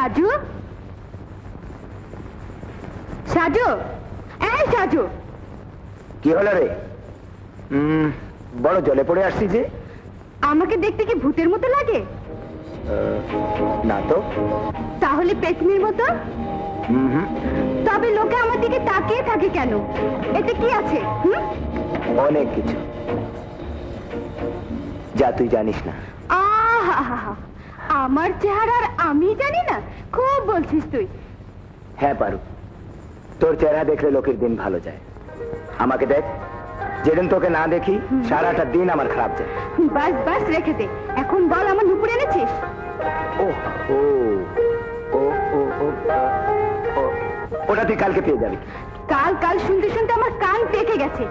সাজু, সাজু, এই সাজু। কি হলো রে? বড় জলে পড়ে আসছি যে। আমাকে দেখতে কি ভূতের মতো লাগে? না তো। তাহলে পেতনির মতো? তবে লোকে আমার দিকে তাকিয়ে থাকে কেন? এতে কি আছে? অনেক কিছু, যা তুই জানিস না। আহা, আমার চেহারার আমি জানি না? খুব বলছিস তুই। হ্যাঁ পারু, তোর চেহারা দেখলে লোকের দিন ভালো যায়। আমাকে দেখ, যেদিন তোকে না দেখি সারাটা দিন আমার খারাপ যায়। বাস বাস রেখে দে, এখন বল আমার নুপুর এনেছিস? ও ও ও ও ও ওটা তুই কালকে পেয়ে যাবি। কাল কাল শুনতে শুনতে আমার কান পেকে গেছে।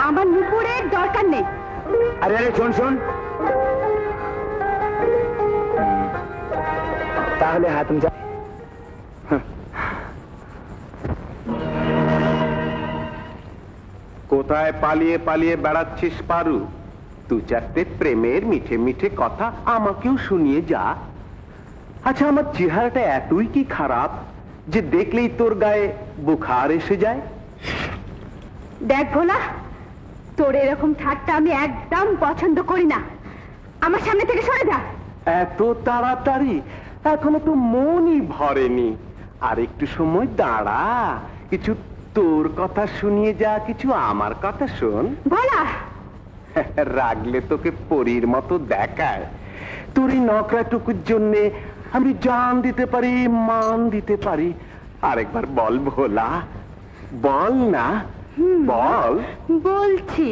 আমার নুপুরের দরকার নেই। আরে আরে শোন শোন, তাহলে হ্যাঁ তুমি যা। কোথায় পালিয়ে পালিয়ে বেড়াচ্ছিস পারু? দু চারটে প্রেমের মিঠে মিঠে কথা আমাকেও শুনিয়ে যা। আচ্ছা, আমার চেহারাটা এতই কি খারাপ যে দেখলেই তোর গায়ে বুখার এসে যায়? দেখ ভোলা, তোর এরকম ঠাট্টা আমি একদম পছন্দ করি না। আমার সামনে থেকে সরে যা। এত তাড়াতাড়ি? এখনো তো মনই ভরেনি। আর একটু সময় দাঁড়া, কিছু তোর কথা শুনিয়ে যা, কিছু আমার কথা শোন। ভোলা, রাগলে তোকে পরীর মতো দেখায়। তোর এই নকরাটুকুর জন্যে আমি জান দিতে পারি, মান দিতে পারি। আরেকবার বল ভোলা, বল না, বল। বলছি।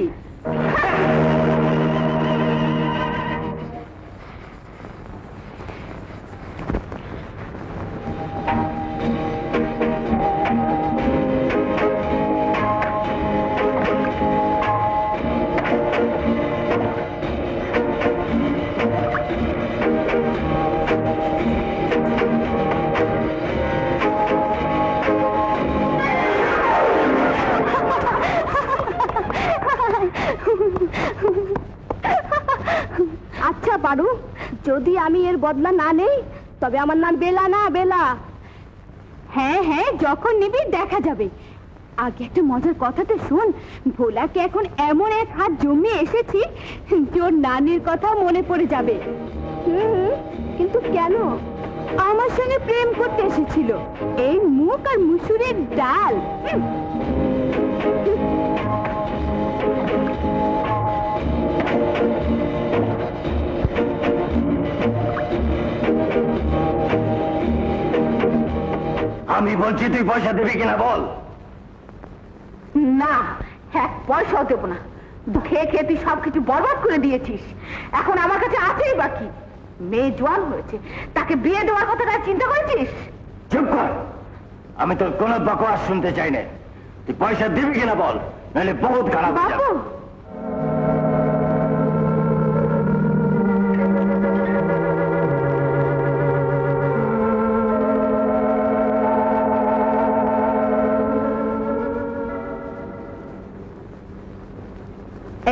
আচ্ছা পারু, যদি আমি এর বদলা না নেই তবে আমার নাম বেলা না, বেলা। হ্যাঁ হ্যাঁ, যখন নিবি দেখা যাবে। আগে একটা মজার কথাতে শোন, ভোলাকে এখন এমন এক হাত জমিয়ে এসেছি তোর নানির কথা মনে পড়ে যাবে। কিন্তু কেন? আমার সঙ্গে প্রেম করতে এসেছিল। এই মুখ আর মুসুরের ডাল। আমি বলছি তুই পয়সা দিবি কিনা বল। না, এক পয়সাও দেবো না। খেয়ে খেয়ে তুই সবকিছু বরবাদ করে দিয়েছিস। এখন আমার কাছে আছেই বাকি। মেয়ে জোয়ান হয়েছে, তাকে বিয়ে দেওয়ার কথাটা চিন্তা করেছিস? চুপ কর, আমি তোর কোনো বকওয়াস শুনতে চাই না। তুই পয়সা দিবি কিনা বল, নাহলে বহুত খারাপ হয়ে যাবে। বাবু,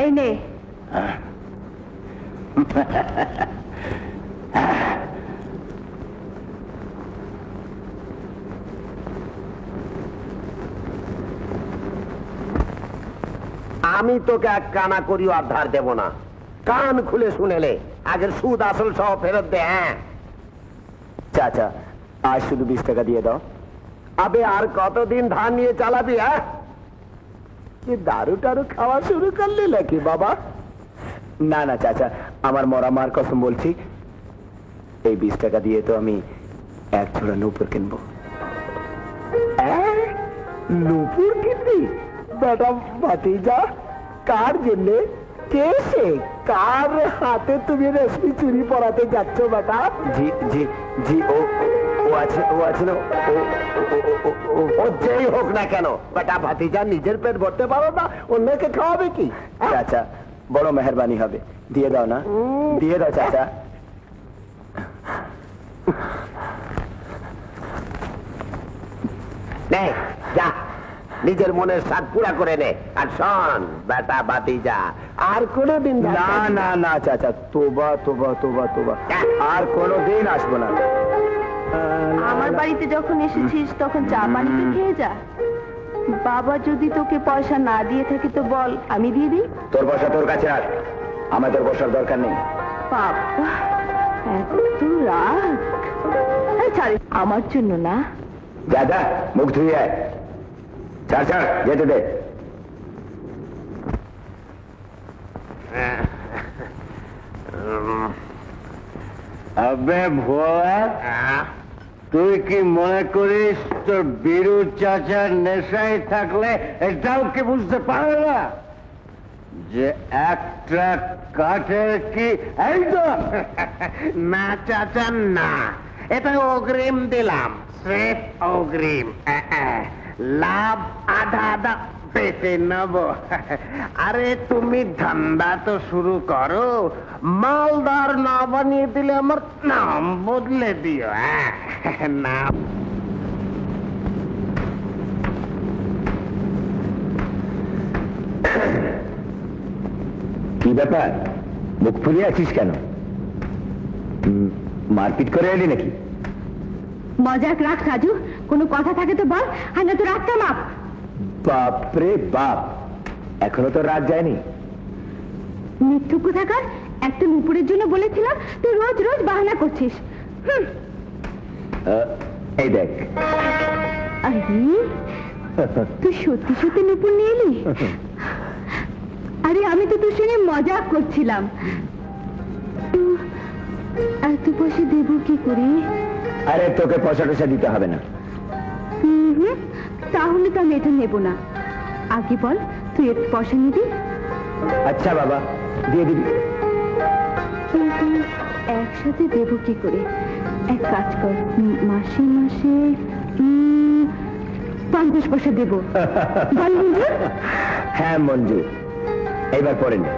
এই নে। আমি তোকে এক কানা করিও আর ধার দেব না। কান খুলে শুনেলে আগের সুদ আসল সহ ফেরত দে। হ্যাঁ চাচা, আজ শুধু 20 টাকা দিয়ে দাও। আবে আর কতদিন ধার নিয়ে চালাবি? হ্যাঁ, কি দারু টারু খাওয়া শুরু করলি নাকি বাবা? না না চাচা, আমার মরা মার কসম বলছি, এই 20 টাকা দিয়ে তো আমি এক জোড়া নূপুর কিনবো। নুপুর কিনবি? বেটা ভাতিজা, কার জন্যে? কে সে? কার হাতে তুমি রেশমি চুরি পরাতে যাচ্ছ বেটা? জি জি জি, ও ও আছে, ও আছে না, ও যেই হোক না কেন, বেটা ভাতিজা নিজের পেট ভরতে পারো না, অন্যকে খাওয়াবে কি? চাচা বড় মেহরবানি হবে, দিয়ে দাও না, দিয়ে দাও চাচা। নে যা, নিজের মনের স্বাদ পুরা করে নে। আর শোন বেটা ভাতিজা, আর কোনোদিন না না না চাচা, তোবা তোবা তোবা তোবা, আর কোনোদিন আসবো না। বাড়িতে যখন এসেছিস তখন চা পানি তো খেয়ে যা। বাবা যদি তোকে পয়সা না দিয়ে থাকে তো বল, আমি দিয়ে দিই। তোর বসা তোর কাছে আর আমাদের বসার দরকার নেই। বাবা এত রাগ। এই ছাড়, আমার জন্য না। যা যা, মুখ ধুয়ে আয়। ছাড় ছাড়, যেতে দে। আবে ভোলা, তুই কি মনে করিস তোর বীরু চাচার নেশায় থাকলে এটাও কি বুঝতে পারে না যে একটা কাঠের কি একদম? না চাচা না, এটা অগ্রিম দিলাম, স্রেফ অগ্রিম। লাভ আধা আধা পেতে নেব। আরে তুমি ধান্দা তো শুরু করো, মালদার না বানিয়ে দিলে আমার নাম বদলে দিও। নাম কি ব্যাপার, মুখ ফুলিয়ে আছিস কেন? মারপিট করে এলি নাকি? মজাক রাখ রাজু, কোনো কথা থাকে তো বল, আর না তো রাগটা মাপ। বাপরে বাপ, এখনো তো রাত যায়নি। মিথ্যু কোথাকার, একটা নুপুরের জন্য বলেছিলাম, তুই রোজ রোজ বাহানা করছিস। এই দেখ। আরে তুই সত্যি সত্যি নুপুর নিয়ে এলি? আরে আমি তো তোর সঙ্গে মজাক করছিলাম। এত পয়সা দেবো কি করে? আরে তোকে পয়সা টয়সা দিতে হবে না। তাহলে তো আমি এটা নেবো না। আগে বল, তুই এত পয়সা নিবি? আচ্ছা বাবা, দিয়ে দিবি। কিন্তু একসাথে দেবো কি করে? এক কাজ কর, মাসে মাসে 50 পয়সা দেবো। বল মঞ্জুর? হ্যাঁ মঞ্জুর, এইবার পরে নে।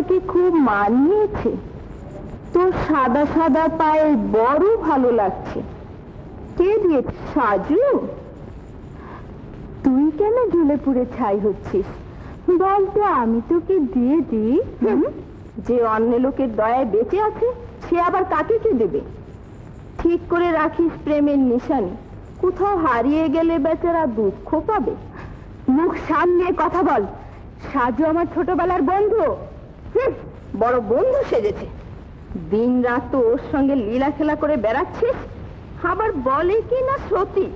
তোকে খুব মানিয়েছে। তোর সাদা সাদা পায়ে বড় ভালো লাগছে। কে দিয়ে? সাজু? তুই কেন ঝুলে পুড়ে ছাই হচ্ছিস? বলতে আমি তোকে দিয়ে দিই। যে অন্য লোকের দয়ায় বেঁচে আছে সে আবার কাকে কি দেবে? ঠিক করে রাখিস প্রেমের নিশানি, কোথাও হারিয়ে গেলে বেচারা দুঃখ পাবে। মুখ সামনে কথা বল। সাজু আমার ছোটবেলার বন্ধু। বড় বন্ধু সেজেছে। দিন রাত তো ওর সঙ্গে লীলা খেলা করে বেড়াচ্ছিস, আবার বলে কি না সতী।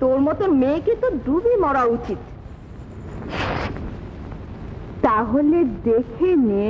তোর মতন মেয়েকে তো ডুবে মরা উচিত। তাহলে দেখে নে।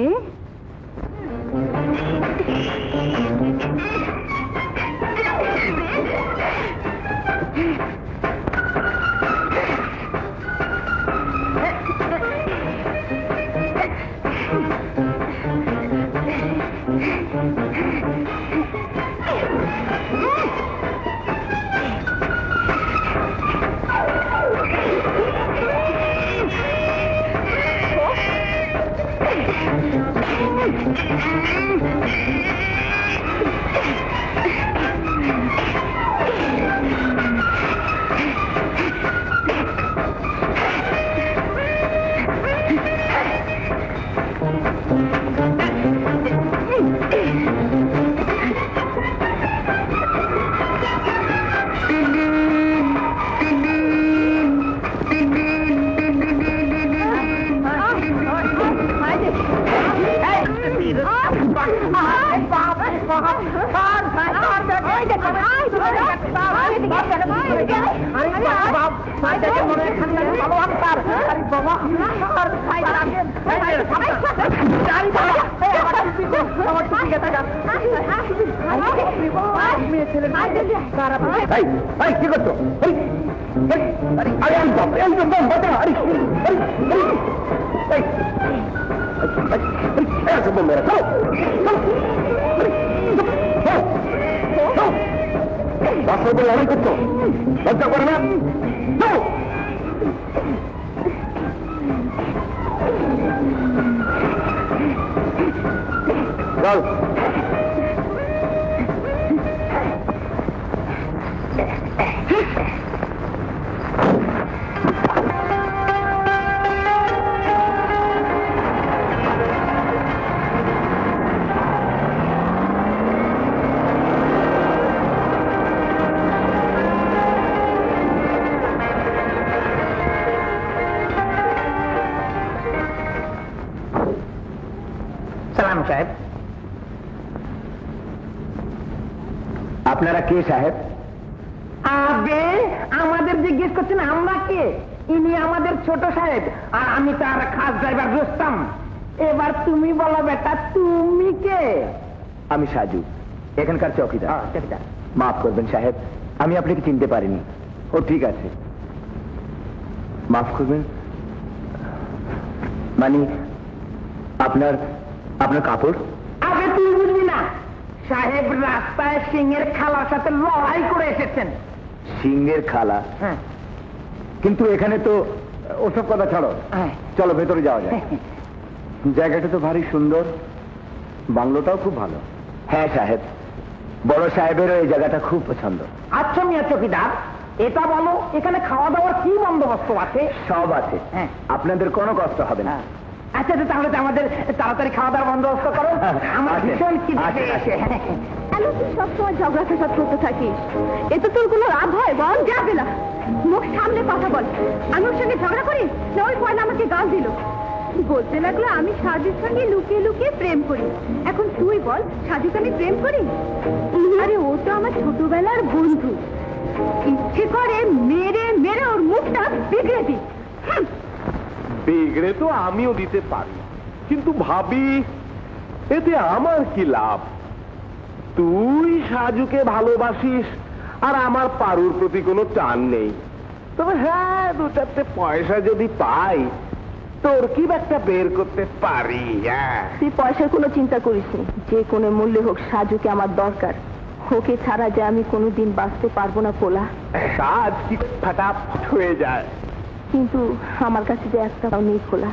কি করছো? লড়াই করছো, লজ্জা করে না? চল। সালাম সাহেব। আপনারা কে সাহেব? আবে আমাদের জিজ্ঞেস করছেন আমরা কে? ইনি আমাদের ছোট সাহেব, আর আমি তার খাস ড্রাইভার রুস্তম। এবার তুমি বলো বেটা, তুমি কে? আমি সাজু, এখানকার চৌকিদার। মাফ করবেন সাহেব, আমি আপনাকে চিনতে পারিনি। ও ঠিক আছে, মাফ করবেন। মানে আপনার আপনার কাপড়? আবে তুই বুঝবি না, সাহেব রাস্তায় সিংহের খালার সাথে লড়াই করে এসেছেন। সিংহের খালা? হ্যাঁ। কিন্তু এখানে তো ওসব কথা ছাড়ো, চলো ভেতরে যাওয়া যায়। জায়গাটা তো ভারী সুন্দর, বাংলোটাও খুব ভালো। হ্যাঁ সাহেব, বড় সাহেবেরও এই জায়গাটা খুব পছন্দ। আচ্ছা মিয়া চৌকিদার, এটা বলো এখানে খাওয়া দাওয়ার কি বন্দোবস্ত আছে? সব আছে, হ্যাঁ। আপনাদের কোনো কষ্ট হবে না। আচ্ছা তাহলে তো আমাদের তাড়াতাড়ি খাওয়া দাওয়ার বন্দোবস্ত করো, আমার আচ্ছা, ভীষণ খিদে পেয়েছে। কেন তুই সবসময় ঝগড়া ফেসাদ করতে থাকিস? এতে তোর কোনো লাভ হয়? বল। যাবে না, মুখ সামনে কথা বল। আমি ওর সঙ্গে ঝগড়া করি না? ওই পয়লা আমাকে গাল দিল, বলতে লাগলো আমি সাজুর সঙ্গে লুকিয়ে লুকিয়ে প্রেম করি। এখন তুই বল, সাজুকে আমি প্রেম করি? আরে ও তো আমার ছোটবেলার বন্ধু, ইচ্ছে করে মেরে মেরে ওর মুখটা বিগড়ে দিই। বিগড়ে তো আমিও দিতে পারি, কিন্তু ভাবি এতে আমার কি লাভ? তুই সাজুকে ভালোবাসিস আর আমার পারুর প্রতি কোনো টান নেই। তবে হ্যাঁ, দু চারটে পয়সা যদি পাই তোর কি একটা বের করতে পারি। তুই পয়সার কোনো চিন্তা করিস নি, যে কোনো মূল্যে হোক সাজুকে আমার দরকার। ওকে ছাড়া যে আমি কোনোদিন বাঁচতে পারবো না পোলা। কাজ কি ফাটাফাট হয়ে যায়, কিন্তু আমার কাছে যে একটাও নেই খোলা।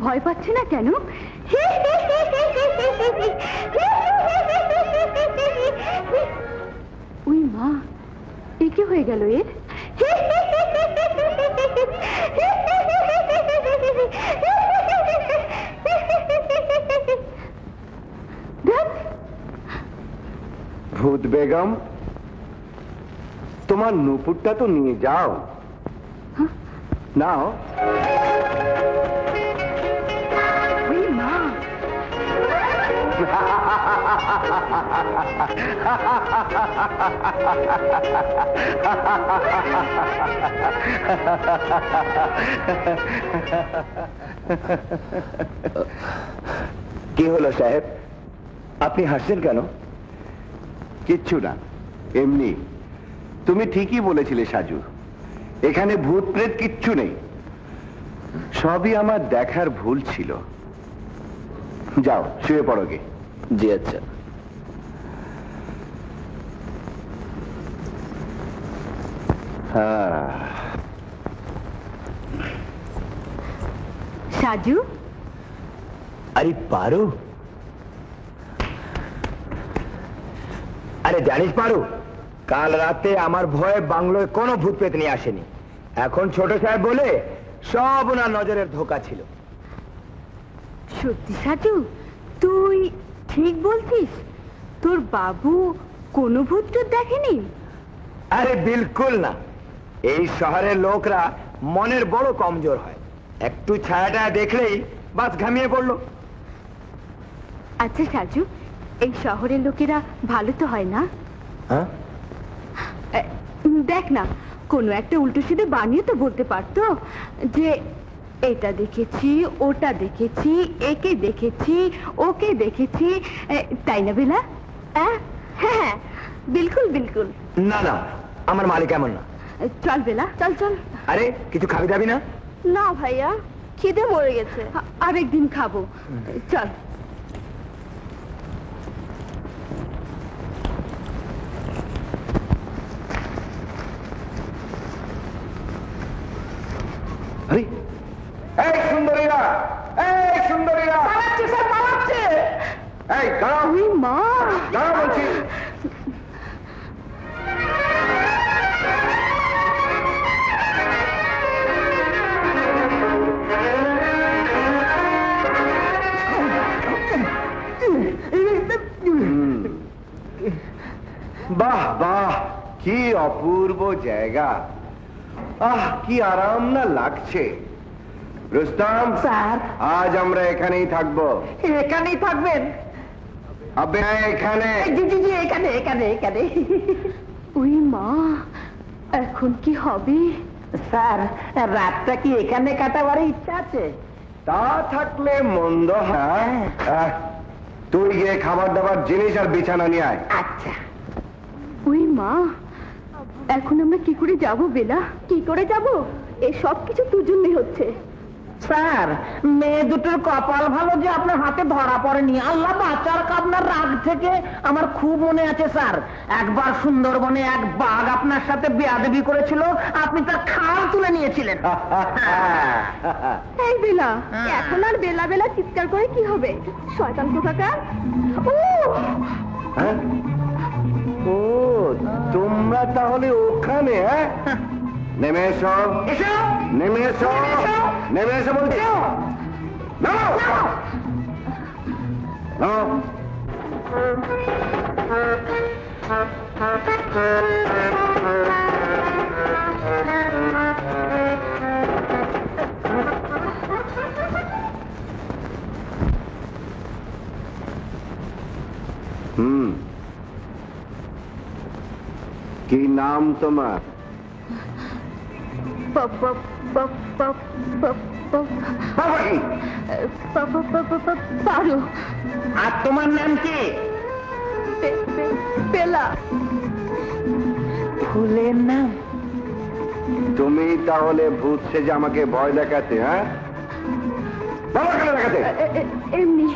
ভয় পাচ্ছে না কেন? ওই মা, এ কি হয়ে গেল এর? ভূত বেগম, তোমার নুপুরটা তো নিয়ে যাও। নাও। ওই মা, কি হলো সাহেব, আপনি হাসছেন কেন? কিচ্ছু না, এমনি। তুমি ঠিকই বলেছিলে সাজু, এখানে ভূত প্রেত কিচ্ছু নেই, সবই আমার দেখার ভুল ছিল। যাও শুয়ে পড়ো গে। জি আচ্ছা। সাজু, আরে পারো, আরে জানিস পারু, কাল রাতে আমার ভয়ে বাংলোয় কোনো ভূত পেত নিয়ে আসেনি। এখন ছোট সাহেব বলে সব ওনার নজরের ধোকা ছিল। সত্যি সাজু, তুই ঠিক বলছিস? তোর বাবু কোনো ভূত টুত দেখেনি? আরে বিলকুল না। এই শহরের লোকরা মনের বড় কমজোর হয়, একটু ছায়াটা দেখলেই বাস ঘামিয়ে পড়লো। আচ্ছা সাজু, এই শহরের লোকেরা ভালো তো হয় না? হ্যাঁ, দেখ না, কোনো একটা উল্টো সিধে বানিয়ে তো বলতে পারতো যে এটা দেখেছি, ওটা দেখেছি, একে দেখেছি, ওকে দেখেছি, তাই না বেলা? হ্যাঁ, বিলকুল বিলকুল। না না, আমার মালিক এমন না। চল বেলা, চল চল। আরে কিছু খাবি দাবি না? না ভাইয়া, খিদে মরে গেছে, আরেকদিন খাবো। চল। আরে এই সুন্দরীরা, এই সুন্দরীরা, পালাচ্ছে স্যার, পালাচ্ছে। এই দাঁড়াও, ওই মা, দাঁড়াও বলছি। বাহ বাহ, কি অপূর্ব জায়গা। আহ, কি আরাম না লাগছে। রুস্তম স্যার, আজ আমরা এখানেই থাকবো। এখানেই থাকবেন? আবে এখানে। জি জি জি, এখানে এখানে এখানে। ওই মা, এখন কি হবে? স্যার, রাতটা কি এখানে কাটাবার ইচ্ছা আছে? তা থাকলে মন্দ হয়। তুই গিয়ে খাবার দাবার জিনিস আর বিছানা নিয়ে আয়। আচ্ছা। ওই মা, এখন আমরা কি করে যাব বেলা? কি করে যাব? এই সব কিছু তোর জন্যই হচ্ছে। স্যার, মেয়ে দুটোর কপাল ভালো যে আপনার হাতে ধরা পড়েনি। আল্লাহ বাঁচার, আপনার রাগ থেকে আমার খুব মনে আছে স্যার। একবার সুন্দরবনে এক বাঘ আপনার সাথে বেয়াদবি করেছিল, আপনি তার খাল তুলে নিয়েছিলেন। এই বেলা, এখন আর বেলা বেলা চিৎকার করে কি হবে? শয়তান কোথাকার। হ্যাঁ? ও, তোমরা তাহলে ওখানে? হ্যাঁ, নেমে এসো, এসো, নেমে এসো, নেমে এসো বলছি। নামো, নামো। কি নাম তোমার? পারো। আর তোমার নাম কি? বেলা। ফুলের নাম? তুমি তাহলে ভূত সেজে আমাকে ভয় দেখাতে? হ্যাঁ, বাবা কেন দেখাতে? এমনি।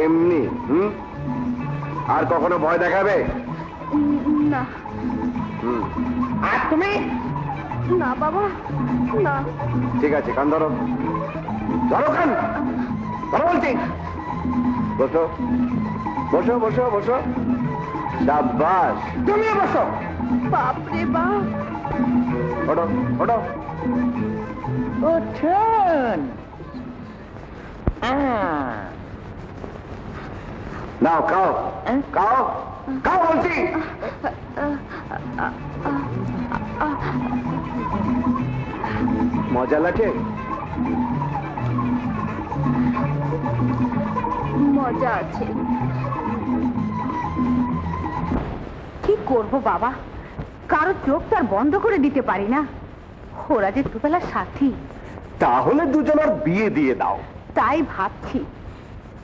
এমনি? আর কখনো ভয় দেখাবে না। আর তুমি? না বাবা, না। ঠিক আছে, কান ধরো, ধরো কান, ধরো বলছি। বসো বসো বসো বসো, সাব্বাস। তুমিও বসো। বাপরে বাপ। ওঠো ওঠো। উঠুন। নাও খাও, খাও, খাও বলছি। মজা লাগে? মজা আছে। কি করব বাবা, কারো চোখ তার বন্ধ করে দিতে পারি না। ওরা যে দুবেলার সাথী। তাহলে দুজনের বিয়ে দিয়ে দাও। তাই ভাবছি,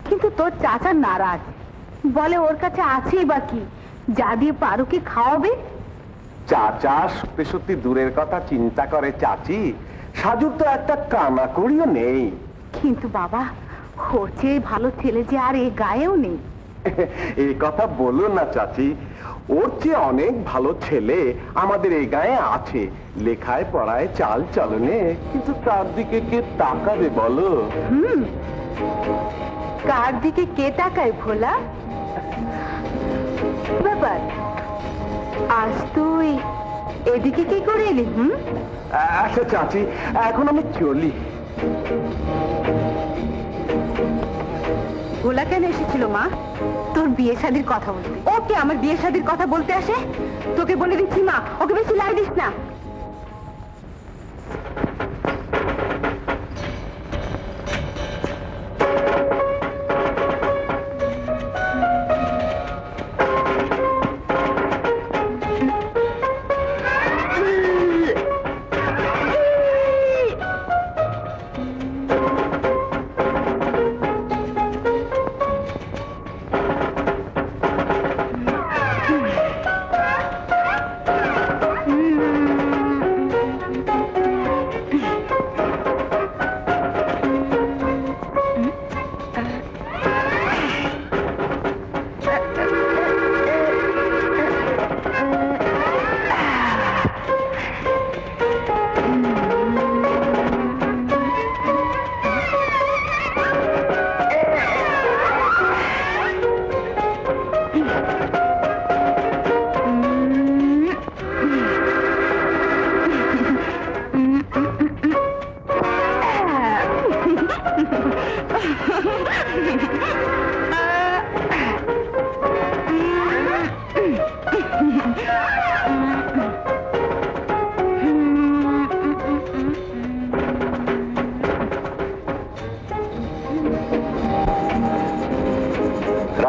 কিন্তু তোর চাচা নারাজ, বলে ওর কাছে আছেই বা কি, যা দিয়ে পারুকে খাওয়াবে। চাচা সত্যি সত্যি দূরের কথা চিন্তা করে চাচি, সাজুর তো একটা কানা করিও নেই। কিন্তু বাবা, ওর চেয়ে ভালো ছেলে যে আর এ গায়েও নেই। এই কথা বলো না চাচি, ওর চেয়ে অনেক ভালো ছেলে আমাদের এই গায়ে আছে, লেখায় পড়ায় চাল চলনে, কিন্তু তার দিকে কে তাকাবে বলো? কার দিকে কে তাকায় ভোলা? ব্যাপার, আজ তুই এদিকে কি করে এলি? আচ্ছা চাচি, এখন আমি চলি। ভোলা কেন এসেছিল মা? তোর বিয়ে শাদীর কথা বলতে। ওকে আমার বিয়ে শাদীর কথা বলতে আসে? তোকে বলে দিচ্ছি মা, ওকে বেশি লাই দিস না।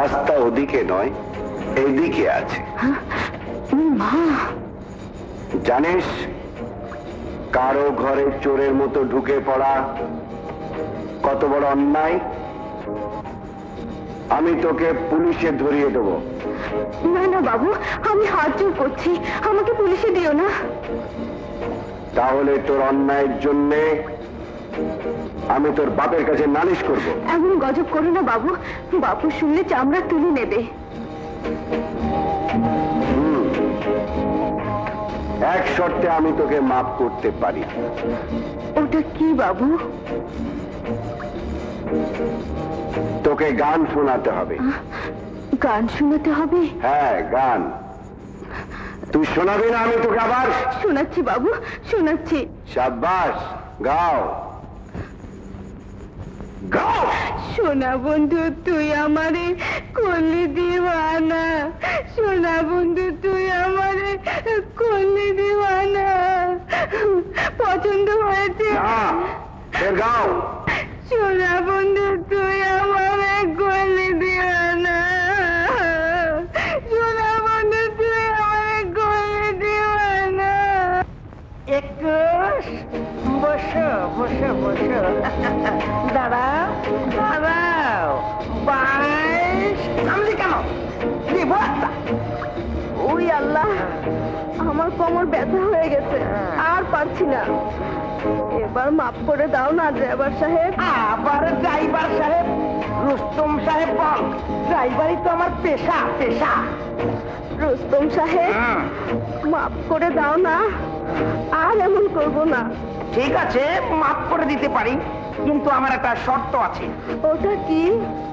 রাস্তা ওদিকে নয়, এদিকে আছে। জানিস কারো ঘরে চোরের মতো ঢুকে পড়া কত বড় অন্যায়? আমি তোকে পুলিশে ধরিয়ে দেবো। না না বাবু, আমি হাত জোর করছি, আমাকে পুলিশে দিও না। তাহলে তোর অন্যায়ের জন্যে আমি তোর বাপের কাছে নালিশ করব। এমন গজব করো না বাবু, বাপু শুনলে চামড়া তুলে নেবে। এক শর্তে আমি তোকে মাফ করতে পারি। ওটা কি বাবু? তোকে গান শোনাতে হবে। গান শোনাতে হবে? হ্যাঁ, গান। তুই শোনাবি না? আমি তোকে আবার শোনাচ্ছি বাবু, শোনাচ্ছি। শাবাশ, গাও গাও। সোনা বন্ধু তুই আমারে করলি দিওয়ানা, সোনা বন্ধু তুই আমারে করলি দিওয়ানা। পছন্দ হয়েছে? না, ফের গাও। সোনা বন্ধু তুই আমারে করলি দিওয়ানা, সোনা বন্ধু তুই আমারে করলি দিওয়ানা। একটু বসো বসো বসো, দাঁড়াও দাঁড়াও। বাইশ আমি কেন দিব একটা। ওই আল্লাহ, আমার কোমর ব্যথা হয়ে গেছে, আর পারছি না। এবার মাফ করে দাও না ড্রাইভার সাহেব। আবার ড্রাইভার সাহেব? রুস্তম সাহেব বল, ড্রাইভারই তো আমার পেশা। পেশা রুস্তম সাহেব, মাফ করে দাও না, আর এমন করবো না। ঠিক আছে, মাফ করে দিতে পারি, কিন্তু আমার একটা শর্ত আছে। ওটা কি?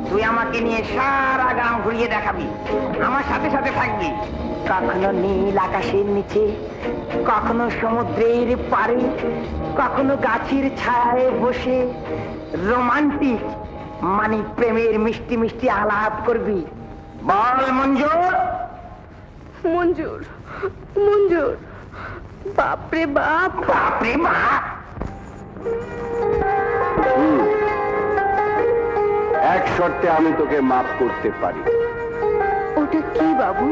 তুই আমাকে নিয়ে সারা গ্রাম ঘুরিয়ে দেখাবি, আমার সাথে সাথে থাকবি। কখনো নীল আকাশের নিচে, কখনো সমুদ্রের পাড়ে, কখনো গাছের ছায়ায় বসে রোমান্টিক মানে প্রেমের মিষ্টি মিষ্টি আলাপ করবি। বল মঞ্জুর? মঞ্জুর, মঞ্জুর। বাপরে বাপ, বাপরে বাপ। এক শর্তে আমি তোকে মাফ করতে পারি। ওটা কি বাবু?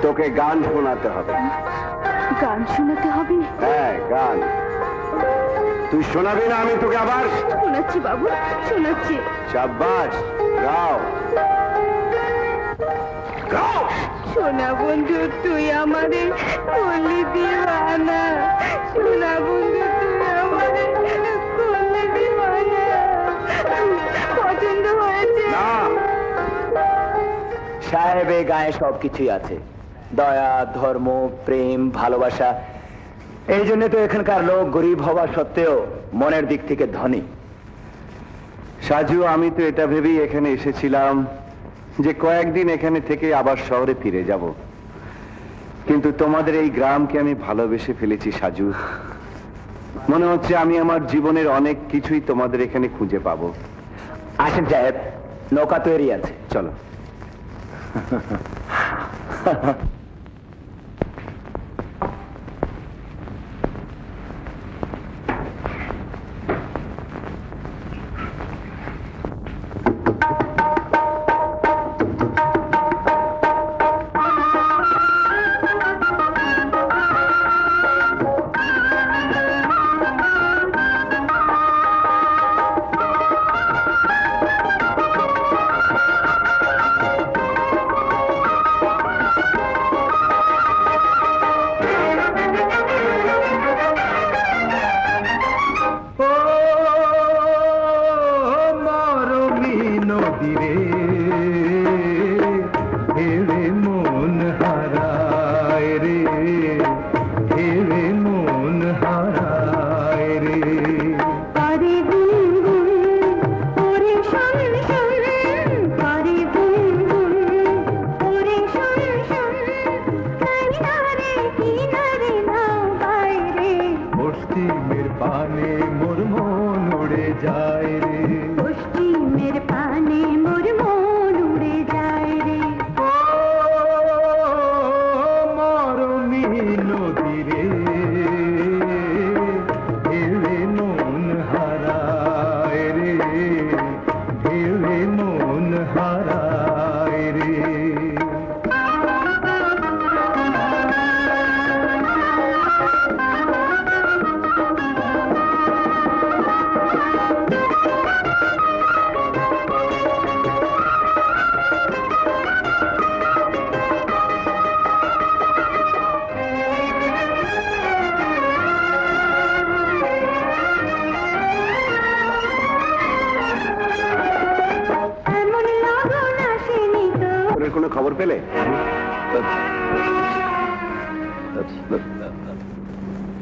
তোকে গান শোনাতে হবে। গান শোনাতে হবে? হ্যাঁ, গান। তুই শোনাবি না? আমি তোকে আবার শোনাচ্ছি বাবু, শোনাচ্ছি। শাবাশ, গাও গাও। সোনা বন্ধু তুই আমারে করলি দিওয়ানা, সোনা বন্ধু তুই আমারে করলি দিওয়ানা। পছন্দ হয়েছে? না, সাহেবের গায়ে সবকিছুই আছে, দয়া, ধর্ম, প্রেম, ভালোবাসা। এই জন্য তো এখানকার লোক গরিব হওয়া সত্ত্বেও মনের দিক থেকে ধনী। সাজু, আমি তো এটা ভেবেই এখানে এসেছিলাম যে কয়েকদিন এখানে থেকে আবার শহরে ফিরে যাব, কিন্তু তোমাদের এই গ্রামকে আমি ভালোবেসে ফেলেছি সাজু। মনে হচ্ছে আমি আমার জীবনের অনেক কিছুই তোমাদের এখানে খুঁজে পাবো। আসেন সাহেব, নৌকা তৈরি আছে, চলো। পশ্চিমের পানে মোর মন উড়ে যায় রে, পশ্চিমের পানে মোর মন উড়ে যায় রে। ও মরমী নদী রে, ঢেলে মন হারায় রে, ঢেলে মন হারায় রে। এমন লগন আসেনি তো। ওদের কোনো খবর পেলে?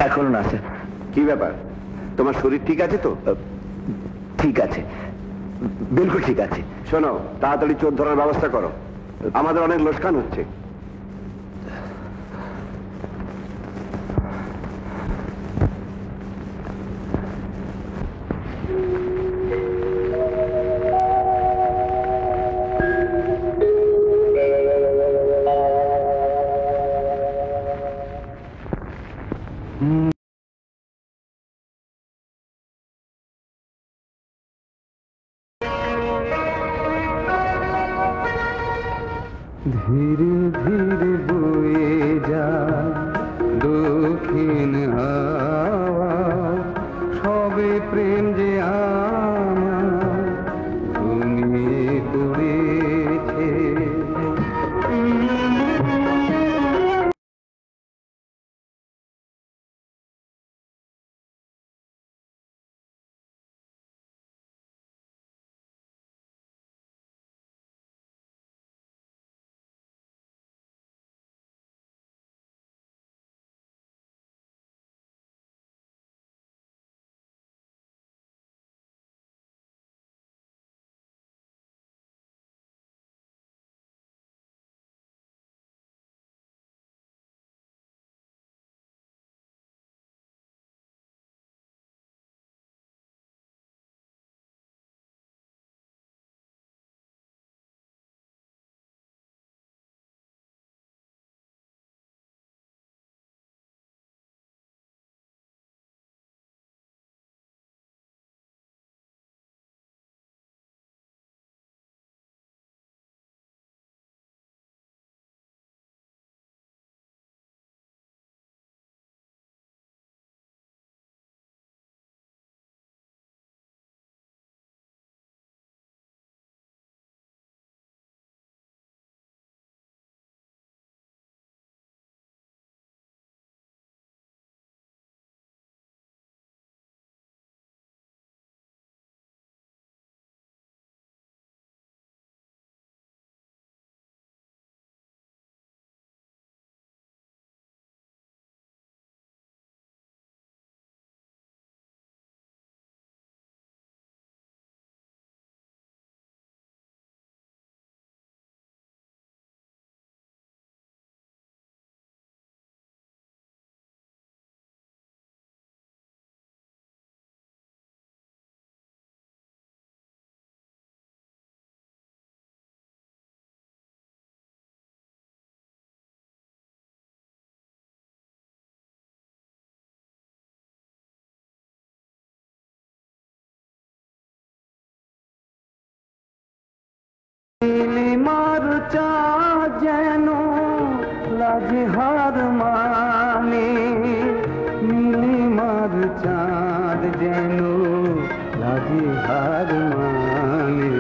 এখনো না স্যার। কি ব্যাপার, তোমার শরীর ঠিক আছে তো? ঠিক আছে, বিলকুল ঠিক আছে। শোনো, তাড়াতাড়ি চোর ধরার ব্যবস্থা করো, আমাদের অনেক লোকসান হচ্ছে। ধীরে ধীরে বয়ে যায় দক্ষিণ হাওয়া, সবে প্রেম যে আমার ঘুমিয়ে পড়েছে। চাঁদ যেন লাজে হার মানে, নীলিমার চাঁদ যেন লাজে হার মানে।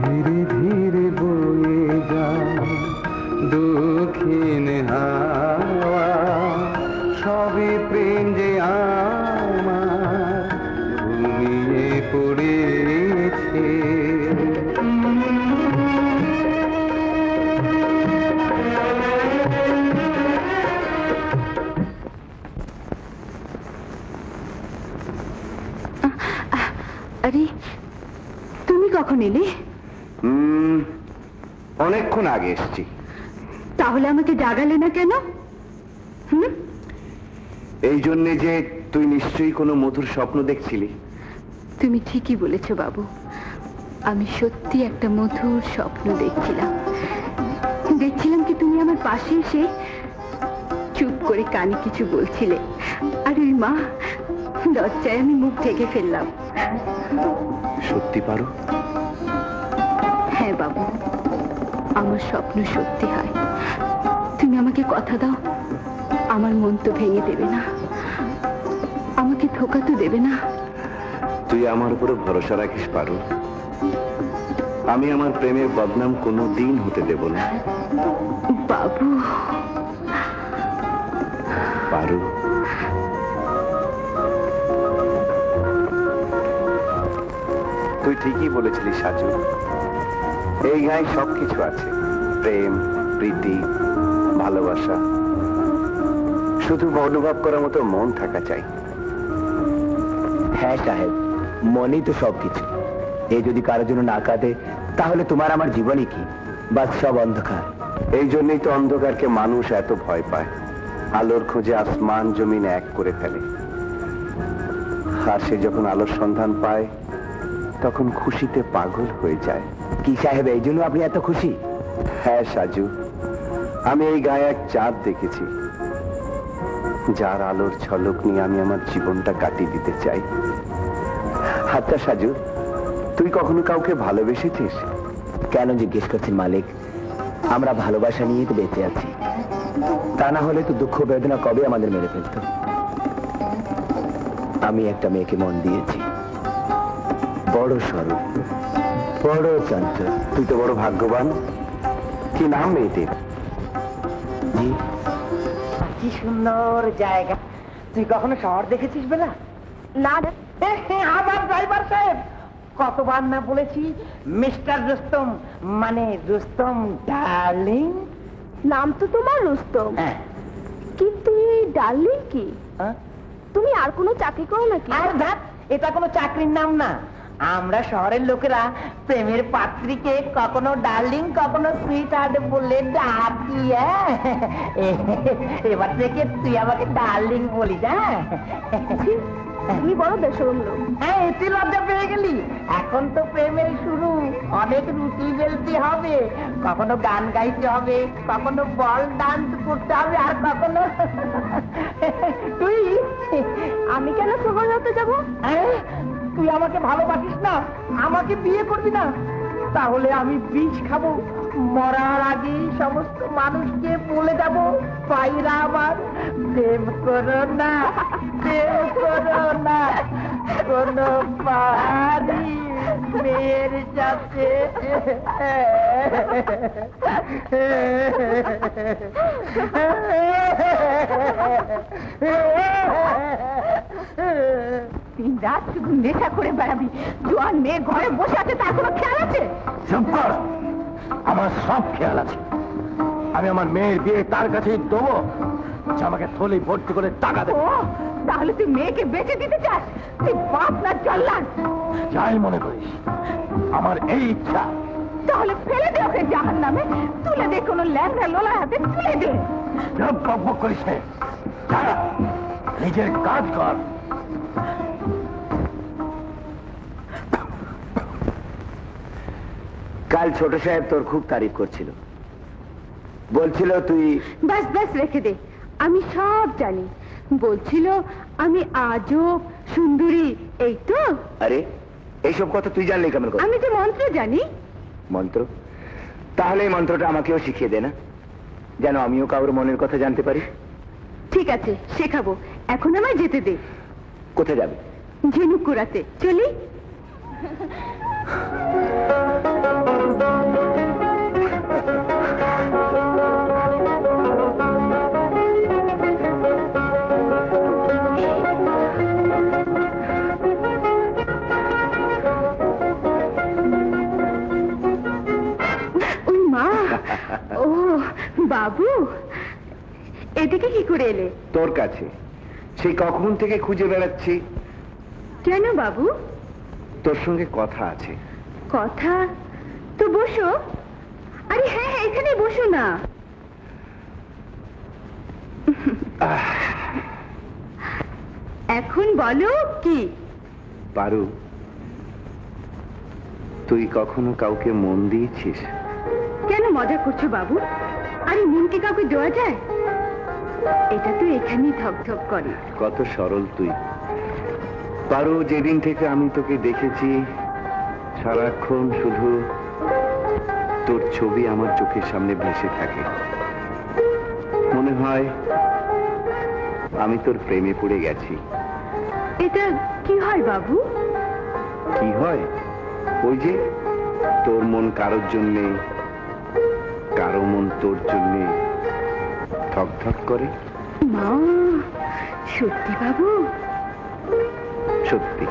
ধীরে ধীরে বয়ে যায় দক্ষিণ হাওয়া, সবে প্রেম যে আমার ঘুমিয়ে পড়েছে। আরে তুমি কখন এলে? অনেকক্ষণ আগে এসছি। তাহলে আমাকে জাগালে না কেন? এই জন্যে যে তুই নিশ্চয়ই কোনো মধুর স্বপ্ন দেখছিলি। তুমি ঠিকই বলেছ বাবু, আমি সত্যি একটা মধুর স্বপ্ন দেখছিলাম। দেখছিলাম কি তুমি আমার পাশে এসে চুপ করে কানে কিছু বলছিলে, আর ওই মা লজ্জায় আমি মুখ ঢেকে ফেললাম। সত্যি পারো? হ্যাঁ বাবু, আমার স্বপ্ন সত্যি হয়। তুমি আমাকে কথা দাও, আমার মন তো ভেঙে দেবে না, আমাকে ধোকা তো দেবে না। তুই আমার উপরে ভরসা রাখিস পারো। আমি আমার প্রেমের বদনাম কোনো দিন হতে দেব না। বাবু পারো। তুই ঠিকই বলেছিলি সাজু, এই গায়ে সবকিছু আছে, প্রেম, প্রীতি, ভালোবাসা। শুধু অনুভব করার মতো মন থাকা চাই। হ্যাঁ সাহেব, মনেই তো সবকিছু। এ যদি কারোর জন্য না কাঁদে তাহলে তোমার আমার জীবনই কি? বাস সব অন্ধকার। এই জন্যই তো অন্ধকারকে মানুষ এত ভয় পায়। আলোর খোঁজে আসমান জমিন এক করে ফেলে, আর সে যখন আলোর সন্ধান পায় তখন খুশিতে পাগল হয়ে যায়। কি সাহেব, এই জন্য আপনি এত খুশি? হ্যাঁ সাজু, আমি এই গায়ে এক চাঁদ দেখেছি, যার আলোর ঝলক নিয়ে আমি আমার জীবনটা কাটিয়ে দিতে চাই। আচ্ছা সাজু, তুই কখনো কাউকে ভালোবেসেছিস? কেন জিজ্ঞেস করছেন মালিক? আমরা ভালোবাসা নিয়েই তো বেঁচে আছি, তা না হলে তো দুঃখ বেদনা কবে আমাদের মেরে ফেলত। আমি একটা মেয়েকে মন দিয়েছি, বড় সরল, বড় চঞ্চল। তুই তো বড় ভাগ্যবান। কি নাম মেয়েটির? জি, কি সুন্দর জায়গা। তুই কখনো শহর দেখেছিস বেলা? না। আবার ড্রাইভার সাহেব, কতবার না বলেছি মিস্টার রুস্তম, মানে রুস্তম ডার্লিং। নাম তো তোমার রুস্তম, হ্যাঁ। কিন্তু এই ডার্লিং কি? হ্যাঁ? তুমি আর কোনো চাকরি করো নাকি? আর ধ্যাত, এটা কোনো চাকরির নাম না। আমরা শহরের লোকেরা প্রেমের পাত্রীকে কখনো ডার্লিং কখনো সুইট হার্ট বলে ডাকি। এবার থেকে তুই আমাকে ডার্লিং বলিস। তুমি বড় বেশরম লোক। হ্যাঁ, তুই লজ্জা পেয়ে গেলি। এখন তো প্রেমের শুরু, অনেক রুটি বেলতে হবে, কখনো গান গাইতে হবে, কখনো বল ডান্স করতে হবে, আর কখনো তুই। আমি কেন সময় হতে যাবো? তুই আমাকে ভালোবাসিস না, আমাকে বিয়ে করবি না, তাহলে আমি বিষ খাবো। মরার আগে সমস্ত মানুষকে বলে যাব, পায়রা আমার প্রেম করো না, প্রেম করো না, কোন পাহাড়ি মেয়ের সাথে। দিন রাত শুধু নেশা করে বেড়াবি, জোয়ান মেয়ে ঘরে বসে আছে, তার কোনো খেয়াল আছে? চুপ কর, আমার সব খেয়াল আছে। আমি আমার মেয়ের বিয়ে তার কাছেই দেবো, যে আমাকে থলি ভর্তি করে টাকা দেবে। ও, তাহলে তুই মেয়েকে বেঁচে দিতে চাস? তুই বাপ না জল্লাদ? যাই মনে করিস, আমার এই ইচ্ছা। তাহলে ফেলে দে ওকে জাহান নামে, তুলে দে কোনো ল্যাংড়া লোলার হাতে, তুলে দে। বক করিস নে, যা, নিজের কাজ কর। কাল ছোট সাহেব তোর খুব তারিফ করছিল, বলছিল তুই। ব্যাস ব্যাস রেখে দে, আমি সব জানি। বলছিল আমি আজব সুন্দরী, এই তো। আরে এইসব কথা তুই জানলি কেমন করে? আমি যে মন্ত্র জানি। মন্ত্র? তাহলে এই মন্ত্রটা আমাকেও শিখিয়ে দে না, যেন আমিও কারোর মনের কথা জানতে পারি। ঠিক আছে, শেখাবো। এখন আমায় যেতে দে। কোথায় যাবে? ঝিনুক কুড়াতে চলি। ও বাবু, এদিকে কি করে এলে? তোর কাছে সেই কখন থেকে খুঁজে বেড়াচ্ছি। কেন বাবু? তোর সঙ্গে কথা আছে। কথা? তো বসো। আরে হ্যাঁ হ্যাঁ, এখানে বসো না। এখন বলো কি? পারু, তুই কখনো কাউকে মন দিয়েছিস? কেন মজা করছো বাবু? আরে মন কি কাউকে দেওয়া যায়? এটা তো এখানেই ধপধপ করে। কত সরল তুই পারু। যেদিন থেকে আমি তোকে দেখেছি, সারাক্ষণ শুধু তোর ছবি আমার চোখের সামনে ভেসে থাকে। মনে হয় আমি তোর প্রেমে পড়ে গেছি। এটা কি হয় বাবু? কি হয়? ওই যে তোর মন কারোর জন্যে, কারো মন তোর জন্যে ধক ধক করে। মা, সত্যি বাবু? সত্যি।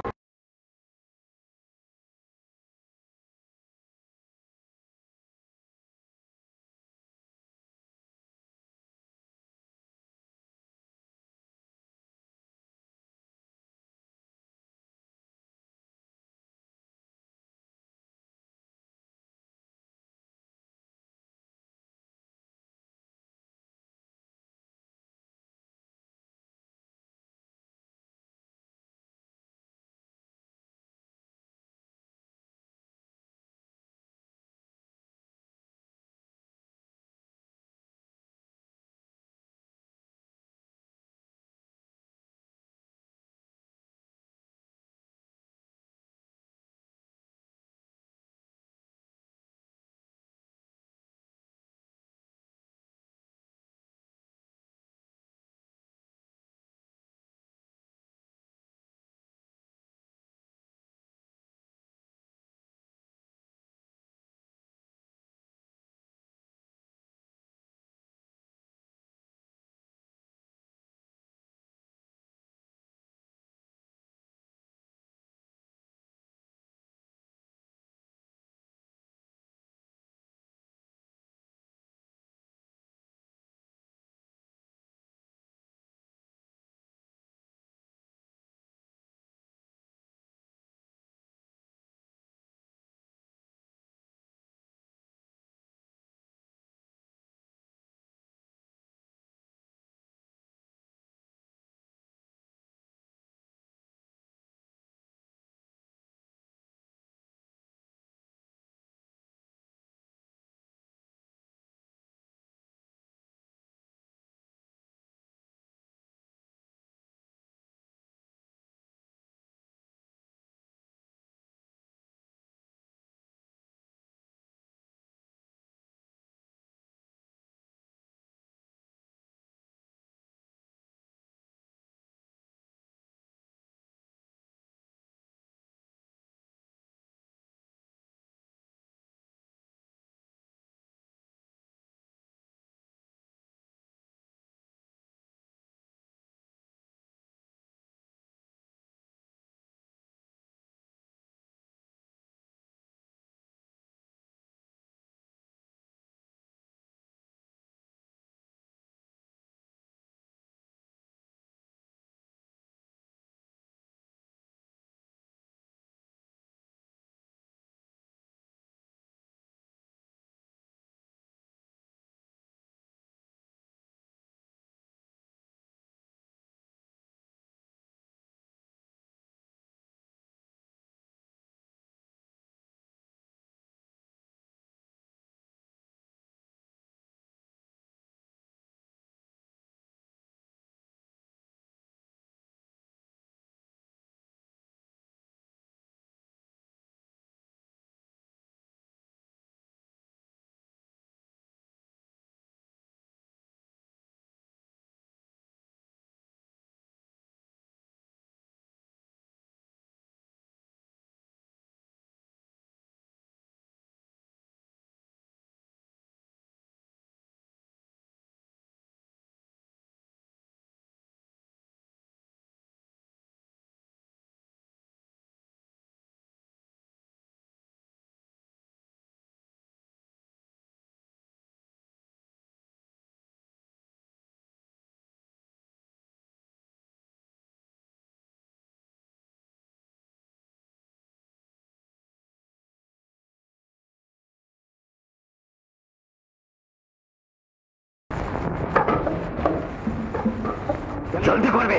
জলদি করবে।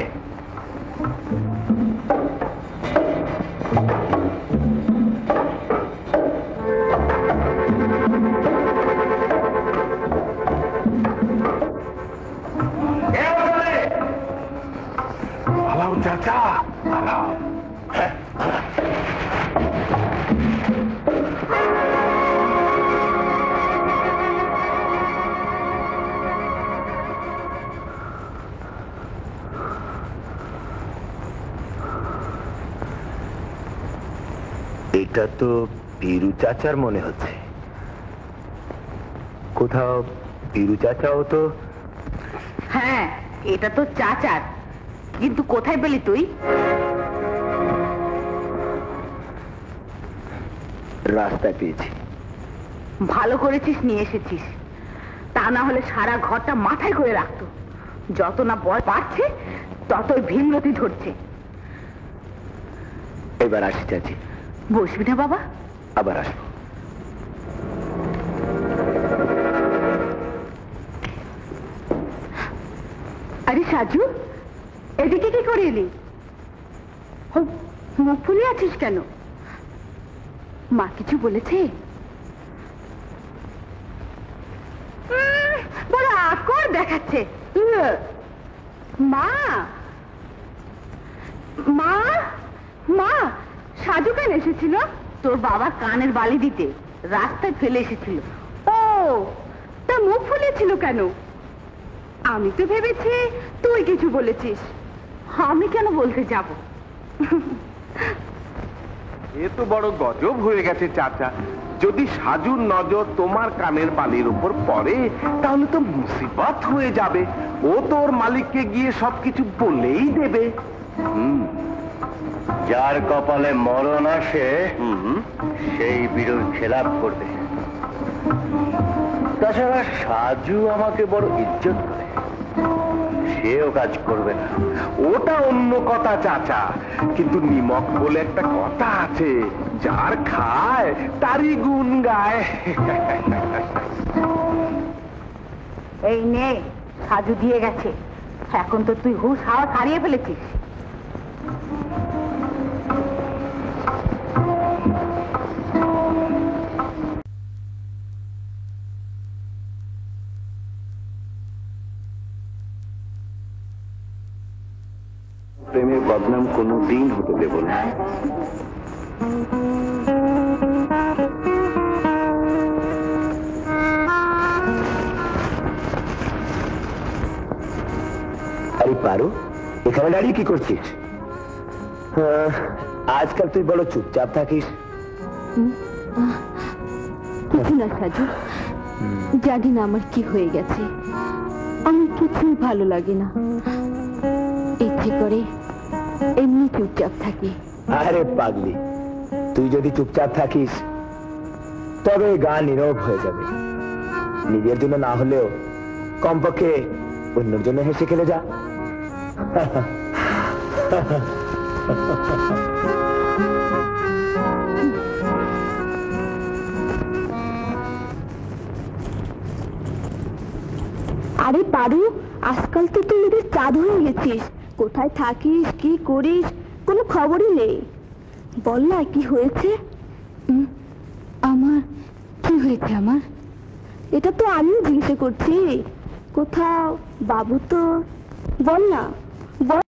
পালাও চাচা, পালাও। এটা তো বীরু চাচার মনে হচ্ছে। কোথাও বীরু চাচাও তো। হ্যাঁ, এটা তো চাচার, কিন্তু কোথায় পেলি তুই? রাস্তায় পেয়েছি। ভালো করেছিস নিয়ে এসেছিস, তা না হলে সারা ঘরটা মাথায় করে রাখতো। যত না বয় পাচ্ছে ততই ভীমরতি ধরছে। এবার আসি চাচি। বসবি না বাবা? আবার আসবো। আরে সাজু, এদিকে কি করে এলি? মুখ ফুলে আছিস কেন? মা কিছু বলেছে? বড় আকর দেখাচ্ছে। মা মা মা, সাজু কেন এসেছিল? তোর বাবা কানের বালি দিতে রাস্তায় ফেলে এসেছিল। ও, তা মুখ ফুলেছিল কেন? আমি তো ভেবেছি তুই কিছু বলেছিস। আমি কেন বলতে যাব? এ তো বড় গজব হয়ে গেছে চাচা। যদি সাজুর নজর তোমার কানের বালির উপর পড়ে তাহলে তো মুসিবত হয়ে যাবে। ও তোর মালিককে গিয়ে সবকিছু বলেই দেবে। যার কপালে মরণ আসে সেই বীরুর খেলাপ করবে। তাছাড়া সাজু আমাকে বড় ইজ্জত করে, সেও কাজ করবে না। ওটা অন্য কথা চাচা, কিন্তু নিমক বলে একটা কথা আছে, যার খায় তারই গুণ গায়। এই নে, সাজু দিয়ে গেছে। এখন তো তুই হুঁশ হাওয়া হারিয়ে ফেলেছিস। প্রেমের বদনাম কোনো দিন হতে দেব না। আরে পারো, এখানে দাঁড়িয়ে কি করছিস? আজকাল তুই বড় চুপচাপ থাকিস। কিছু না সাজু, জানি না আমার কি হয়ে গেছে। আমার কিছুই ভালো লাগে না, ইচ্ছে করে এমনি চুপচাপ থাকি। আরে পাগলি, তুই যদি চুপচাপ থাকিস তবে গা নীরব হয়ে যাবে। নিজের জন্য না হলেও কমপক্ষে অন্যের জন্য হেসে খেলে যা। আরে পারু, আজকাল তো তুই এদের চাঁদ হয়ে গেছিস। কোথায় থাকিস, কি করিস, কোনো খবরই নেই। বল না কি হয়েছে? আমার কি হয়েছে? আমার এটা তো আমিও জিজ্ঞাসা করছি। কোথাও বাবু তো, বল না, বল।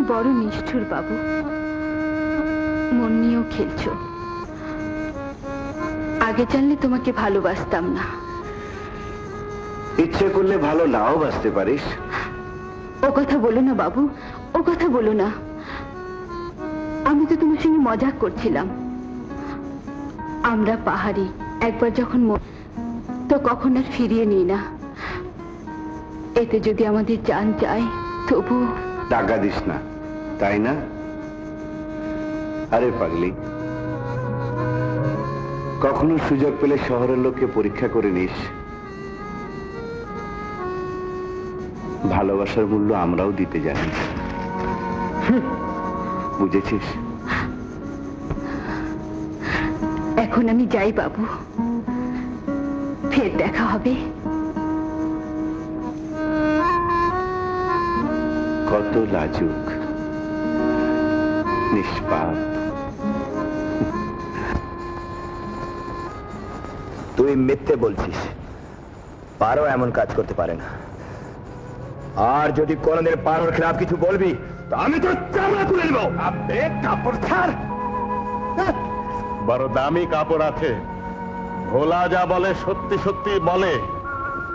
বড় নিষ্ঠুর বাবু, মন নিয়েও খেলছো। আগে জানলে তোমাকে ভালোবাসতাম না। ইচ্ছে করলে ভালো নাও বাসতে পারিস। ও কথা বলো না বাবু, ও কথা বলো না। আমি তো তোমার সঙ্গে মজাক করছিলাম। আমরা পাহাড়ি, একবার যখন তো কখন আর ফিরিয়ে নিই না। এতে যদি আমাদের জান যায় তবু। টাকা দিস না, তাই না? আরে পাগলি, কখনো সুযোগ পেলে শহরের লোককে পরীক্ষা করে নিস। ভালোবাসার মূল্য আমরাও দিতে জানি, বুঝেছিস? এখন আমি যাই বাবু, ফের দেখা হবে। কত লাজুক, নিষ্পাপ। তুই মিথ্যে বলছিস, পারো এমন কাজ করতে পারে না। আর যদি কোনদিন পারোর খেলাফ কিছু বলবি তো আমি তো চামড়া তুলে নেব। আবে কাপড় ছাড়। বড় দামি কাপড় আছে, ভোলা যা বলে সত্যি সত্যি বলে।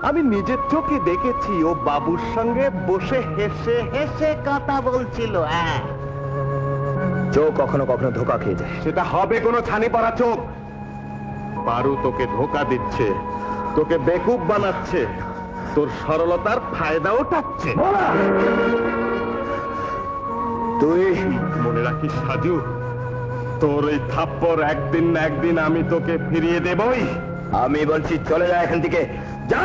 আমি নিজের চোখে দেখেছি ও বাবুর সঙ্গে বসে হেসে হেসে কথা বলছিল। চোখ কখনো কখনো ধোকা খেয়ে যায়। সেটা হবে কোনো ছানি পড়া চোখ। পারু তোকে ধোকা দিচ্ছে, তোকে বেকুব বানাচ্ছে, তোর সরলতার ফায়দা উঠাচ্ছে। তুই মনে রাখিস সাজু, তোর এই থাপ্পড় একদিন না একদিন আমি তোকে ফিরিয়ে দেবই। আমি বলছি চলে যা এখান থেকে, যা।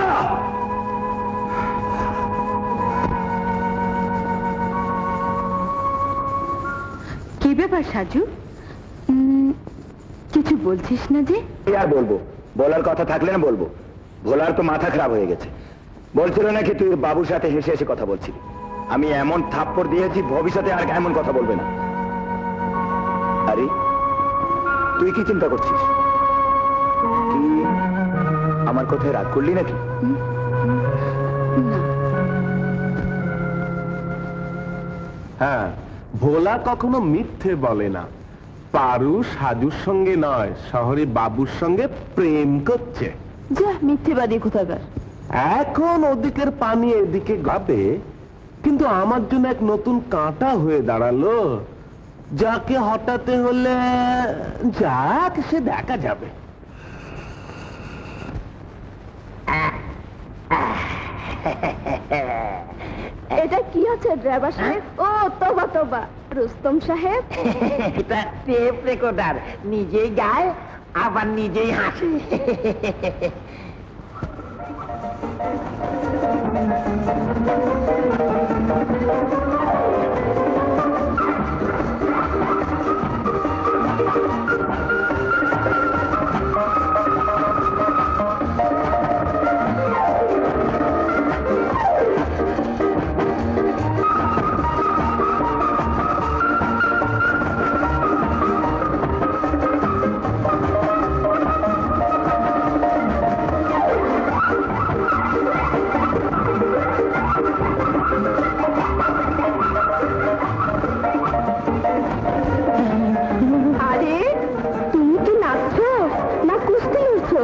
কি ব্যাপার সাজু, কিছু বলছিস না যে? কি আর বলবো, বলার কথা থাকলে না বলবো। ভোলার তো মাথা খারাপ হয়ে গেছে। বলছিল নাকি তুই বাবুর সাথে হেসে হেসে কথা বলছিলি। আমি এমন থাপ্পড় দিয়েছি ভবিষ্যতে আর এমন কথা বলবে না। আরে তুই কি চিন্তা করছিস? কি আমার কথায় রাগ করলি নাকি? না, হ্যাঁ, ভোলা কখনো মিথ্যে বলে না। পারু সাজুর সঙ্গে নয়, শহরে বাবুর সঙ্গে প্রেম করছে। যা মিথ্যেবাদী কোথাকার। এখন ওদিকের পানি এদিকে গাবে, কিন্তু আমার জন্য এক নতুন কাঁটা হয়ে দাঁড়ালো, যাকে হটাতে হলে যাক সে দেখা যাবে। এটা কি আছে ড্রাইভার সাহেব? ও তোবা তোবা, রুস্তম সাহেব। এটা টেপ রেকর্ডার, নিজেই গায় আবার নিজেই হাসে। আরে তুমি কি নাচছো না কুস্তি লড়ছো?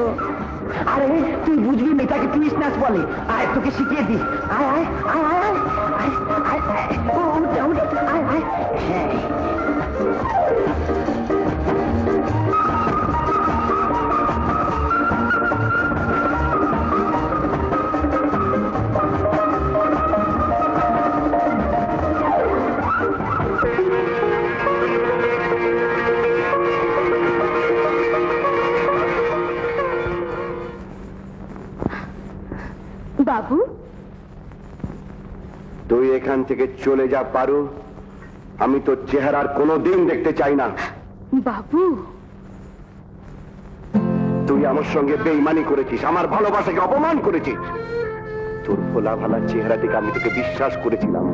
আরে তুই বুঝবি মেয়েটাকে টুইস্ট নাচ বলে। আয় তোকে শিখিয়ে দি। আয় আয় আয় আয় আয় আয় আয় আয়। ও উঠে উঠে আয় আয়। হ্যাঁ বাবু, তুই এখান থেকে চলে যা পারু, আমি তোর চেহারার কোনোদিন দেখতে চাই না। বাবু, তুই আমার সঙ্গে বেইমানি করেছিস, আমার ভালোবাসাকে অপমান করেছিস। তোর ভোলা ভালা চেহারা থেকে আমি তোকে বিশ্বাস করেছিলাম।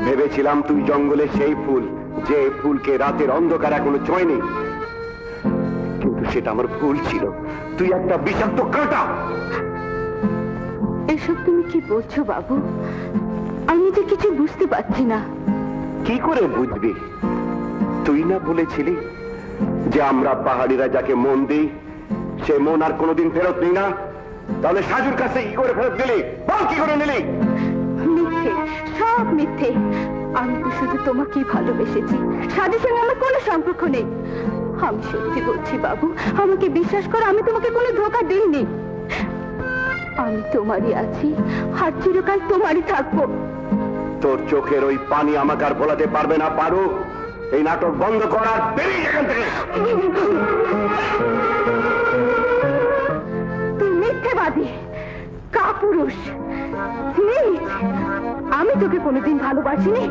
ভেবেছিলাম তুই জঙ্গলে সেই ফুল, যে ফুলকে রাতের অন্ধকার এখনো ছোঁয়নি। কিন্তু সেটা আমার ভুল ছিল, তুই একটা বিষাক্ত কাঁটা। এসব তুমি কি বলছো বাবু? আমি তো কিছু বুঝতে পারছি না। কি করে বুঝবি? তুই না বলেছিলি যে আমরা পাহাড়িরা যাকে মন দিই সে মন আর কোনোদিন ফেরত নিই না? তাহলে সাজুর কাছে কি করে ফেরত নিলি? বল কি করে নিলি? মিথ্যে, সব মিথ্যে। আমি তো শুধু তোমাকেই ভালোবেসেছি, সাজুর সঙ্গে আমার কোনো সম্পর্ক নেই। আমি সত্যি বলছি বাবু, আমাকে বিশ্বাস করো, আমি তোমাকে কোনো ধোঁকা দিইনি। আমি তোমারই আছি আর চিরকাল তোমারই থাকবো। তোর চোখের ওই পানি আমাকে আর ভোলাতে পারবে না। পারো এই নাটক বন্ধ করার, বেরিয়ে এখান থেকে। তুই মিথ্যেবাদী, কাপুরুষ, নীচ। আমি তোকে কোনোদিন ভালোবাসিনি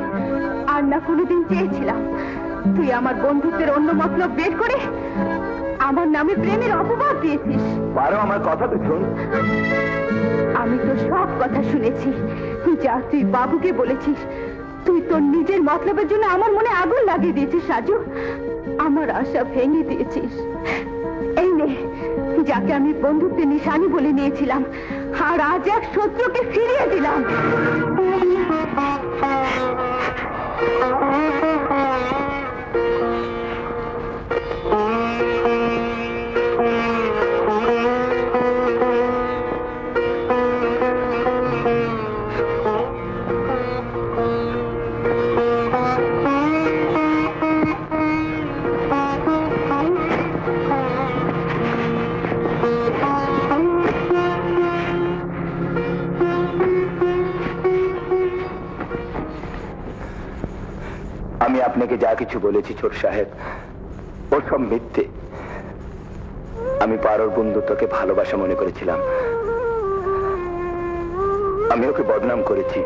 আর না কোনোদিন চেয়েছিলাম। তুই আমার বন্ধুত্বের অন্য মতলব বের করে আমার নামে প্রেমের অপবাদ দিয়েছিস। পারো, আমার কথা তো শোন। আমি তো সব কথা শুনেছি, যা তুই বাবুকে বলেছিস। তুই তোর নিজের মতলবের জন্য আমার মনে আগুন লাগিয়ে দিয়েছিস সাজু, আমার আশা ভেঙে দিয়েছিস। এই নে, যাকে আমি বন্ধুত্বের নিশানি বলে নিয়েছিলাম, আর আজ এক শত্রুকে ফিরিয়ে দিলাম। আমি আপনাকে যা কিছু বলেছি ছোট সাহেব, ও সব মিথ্যে। আমি পারোর বন্ধুত্বকে ভালোবাসা মনে করেছিলাম। আমি ওকে বদনাম করেছি,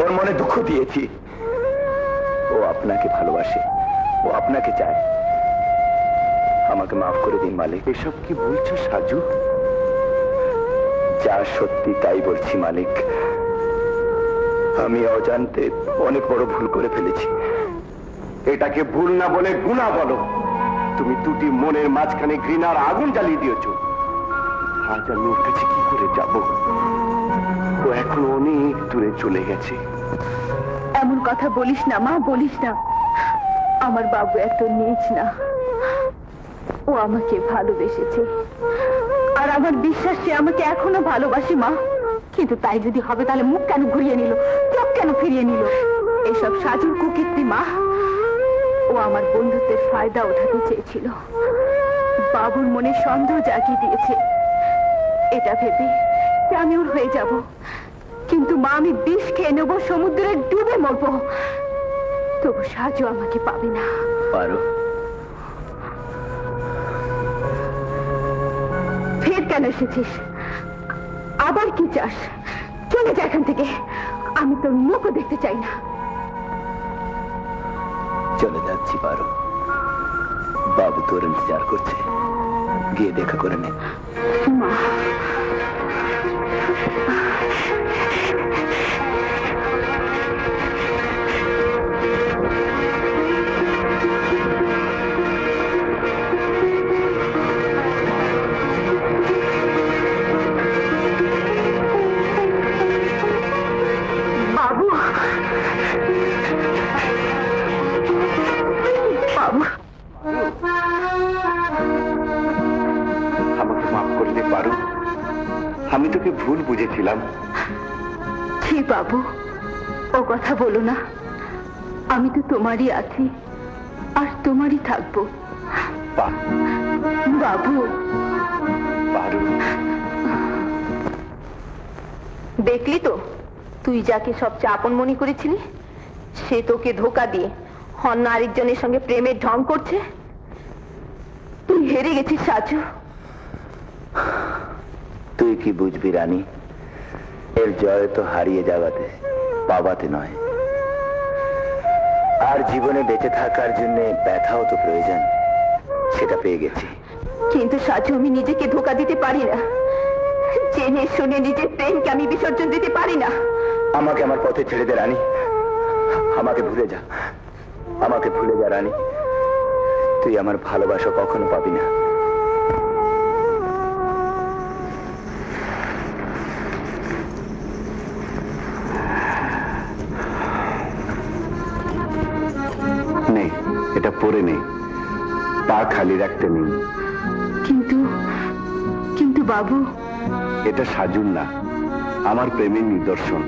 ওর মনে দুঃখ দিয়েছি। ও আপনাকে ভালোবাসে, ও আপনাকে চায়। আমাকে মাফ করে দিন মালিক। এসব কি বলছো সাজু? যা সত্যি তাই বলছি মালিক। আমি অজান্তে অনেক বড় ভুল করে ফেলেছি। এটাকে ভুল না বলে গুনাহ বলো। তুমি দুটি মনের মাঝখানে ঘৃণার আগুন জ্বালিয়ে দিয়েছো। আজ আমি ওর কাছে কি করে যাব? ও এখন অনেক দূরে চলে গেছে। এমন কথা বলিস না মা, বলিস না। আমার বাবু এত নীচ না, ও আমাকে ভালোবেসেছে আর আমার বিশ্বাস সে আমাকে এখনো ভালোবাসে মা। কিন্তু তাই যদি হবে তাহলে মুখ কেন ঘুরিয়ে নিল, চোখ কেন ফিরিয়ে নিল? এসব সাজুর কুকীর্তি মা। ও আমার বন্ধুত্বের ফায়দা ওঠাতে চেয়েছিল, বাবুর মনে সন্দেহ জাগিয়ে দিয়েছে এটা ভেবে যে আমি ওর হয়ে যাব। কিন্তু মা, আমি বিষ খেয়ে নেবো, সমুদ্রে ডুবে মরবো, তবু সাজু আমাকে পাবে না। পারো, ফের কেন এসেছিস? আবার কি চাস? চলে যা এখান থেকে, আমি তোর মুখও দেখতে চাই না। চলে যাচ্ছি পারো, বাবু তোর ইন্তজার করছে, গিয়ে দেখা করে নে। মা, বাবু, বাবু, আমাকে মাফ করতে পারো? আমি তোকে ভুল বুঝেছিলাম। ছি বাবু, ও কথা বলো না। আমি তো তোমারই আছি আর তোমারই থাকবো বাবু। পারো, দেখলি তো, তুই যাকে সবচেয়ে আপন মনে করেছিলি সে তোকে ধোকা দিয়ে অন্য আরেকজনের সঙ্গে প্রেমের ঢং করছে। তুই হেরে গেছিস সাজু। তুই কি বুঝবি রানী, এর জয় তো হারিয়ে যাওয়াতে, পাওয়াতে নয়। আর জীবনে বেঁচে থাকার জন্য ব্যথাও তো প্রয়োজন, সেটা পেয়ে গেছি। কিন্তু সাজু, আমি নিজেকে ধোকা দিতে পারি না। জেনে শুনে নিজের প্রেমকে আমি বিসর্জন দিতে পারি না। আমাকে আমার পথে ছেড়ে দে রানী, আমাকে ভুলে যা, আমাকে ভুলে যা রানী। তুই আমার ভালোবাসা কখনো পাবি না। পরে নে, পা খালি রাখতে নেই। কিন্তু কিন্তু বাবু, এটা সাজুন না, আমার প্রেমের নিদর্শন।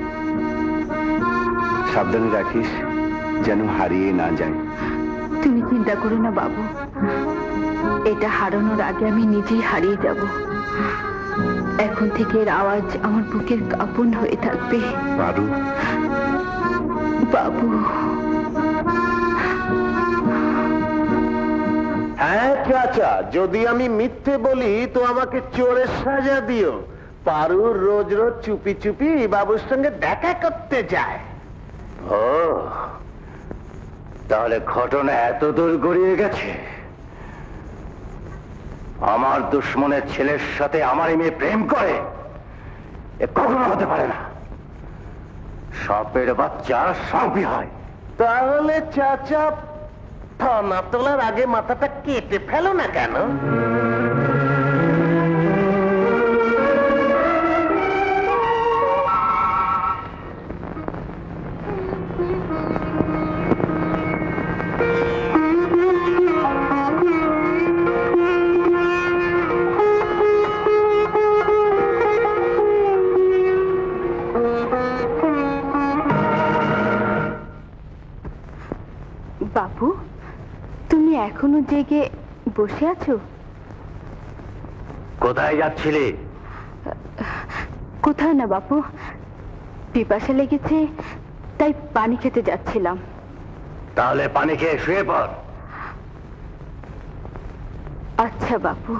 সাবধানে রাখিস যেন হারিয়ে না যায়। তুমি চিন্তা করো না বাবু, এটা হারানোর আগে আমি নিজেই হারিয়ে যাব। এখন থেকে এর আওয়াজ আমার বুকের কাঁপন হয়ে থাকবে। পারু, বাবু। হ্যাঁ চাচা, যদি আমি মিথ্যে বলি তো আমাকে চোরের সাজা দিও। পারু রোজ রোজ চুপি চুপি বাবুর সঙ্গে দেখা করতে যায়। ও, তাহলে ঘটনা এত দূর গড়িয়ে গেছে। আমার দুশ্মনের ছেলের সাথে আমার মেয়ে প্রেম করে, এ কখনো হতে পারে না। সাপের বাচ্চা সাপই হয়। তাহলে চাচা থানা তোলার আগে মাথাটা কেটে ফেলো না কেন? বাবু, তুমি এখনো জেগে বসে আছো? কোথায় যাচ্ছিলে? কোথাও না বাবু, পিপাসা লেগেছে তাই পানি খেতে যাচ্ছিলাম। তাহলে পানি খেয়ে শুয়ে পড়। আচ্ছা বাবু।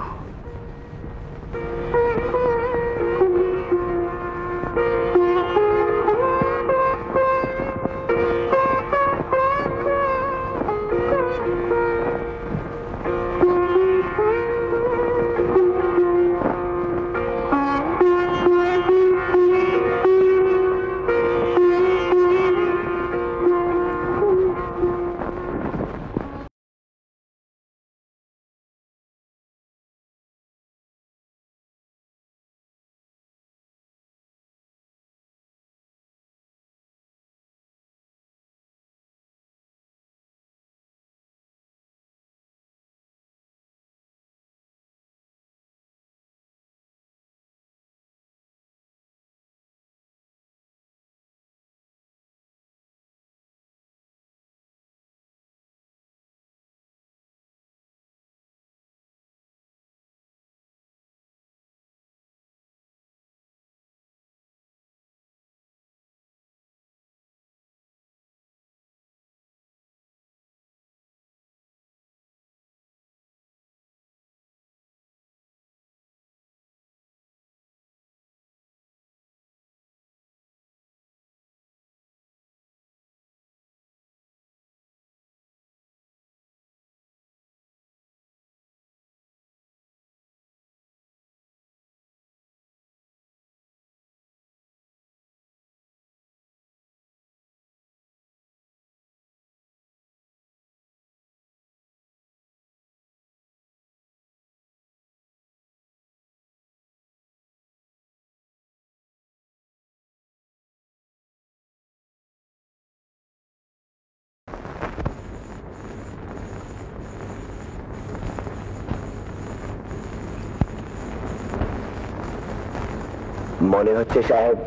মনে হচ্ছে সাহেব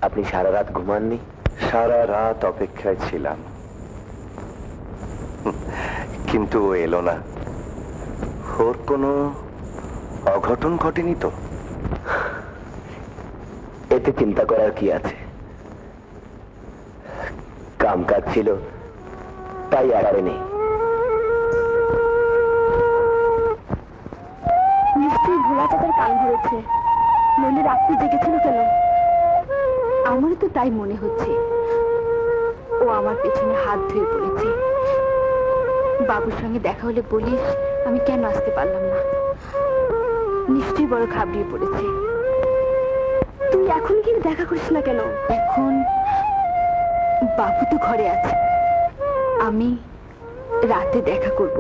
আপনি সারা রাত ঘুমাননি। সারা রাত অপেক্ষায় ছিলাম, কিন্তু ও এলো না। ওর কোনো অঘটন ঘটেনি তো? এতে চিন্তা করার কি আছে? কাম কাজ ছিল তাই আড়ালে নেই। নিশ্চয়ই ভোলা চাচার কান ধরেছে, নইলে রাত্রি জেগেছিল কেন? আমারও তো তাই মনে হচ্ছে। ও আমার পেছনে হাত ধুয়ে পড়েছে। বাবুর সঙ্গে দেখা হলে বলিস আমি কেন আসতে পারলাম না। নিশ্চয়ই বড় ঘাবড়িয়ে পড়েছে। তুই এখন কিন্তু দেখা করিস না কেন? এখন বাবু তো ঘরে আছে, আমি রাতে দেখা করব।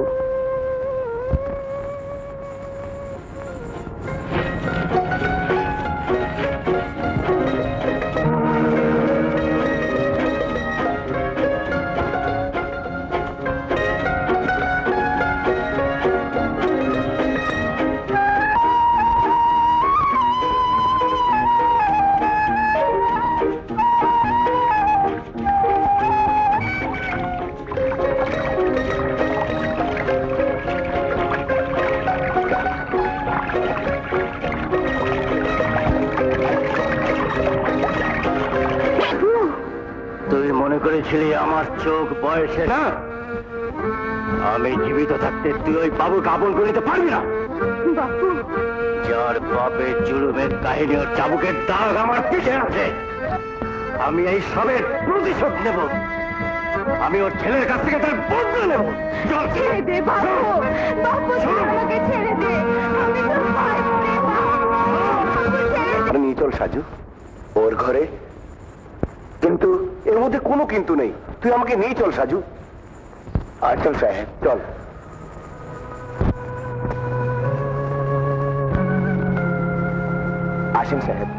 করেছিলি আমার চোখ বয়সে না? আমি জীবিত থাকতে তুই ওই বাবুকে আপন করে নিতে পারবি না। বাপু, যার বাপের জুলুমের কাহিনী ওর চাবুকের দাগ আমার পিঠে আছে, আমি এই সবের প্রতিশোধ নেব। আমি ওর ছেলের কাছ থেকে তার বদলা নেব। চল। ছেড়ে দে বাপু, বাপু তুই আমাকে ছেড়ে দে, আমি তোর পায়ে পড়ি বাপু, ছেড়ে দে। নিয়ে চল সাজু ওর ঘরে। কিন্তু এর মধ্যে কোনো কিন্তু নেই, তুই আমাকে নিয়ে চল সাজু। আর চল সাহেব, চল। আসেন সাহেব।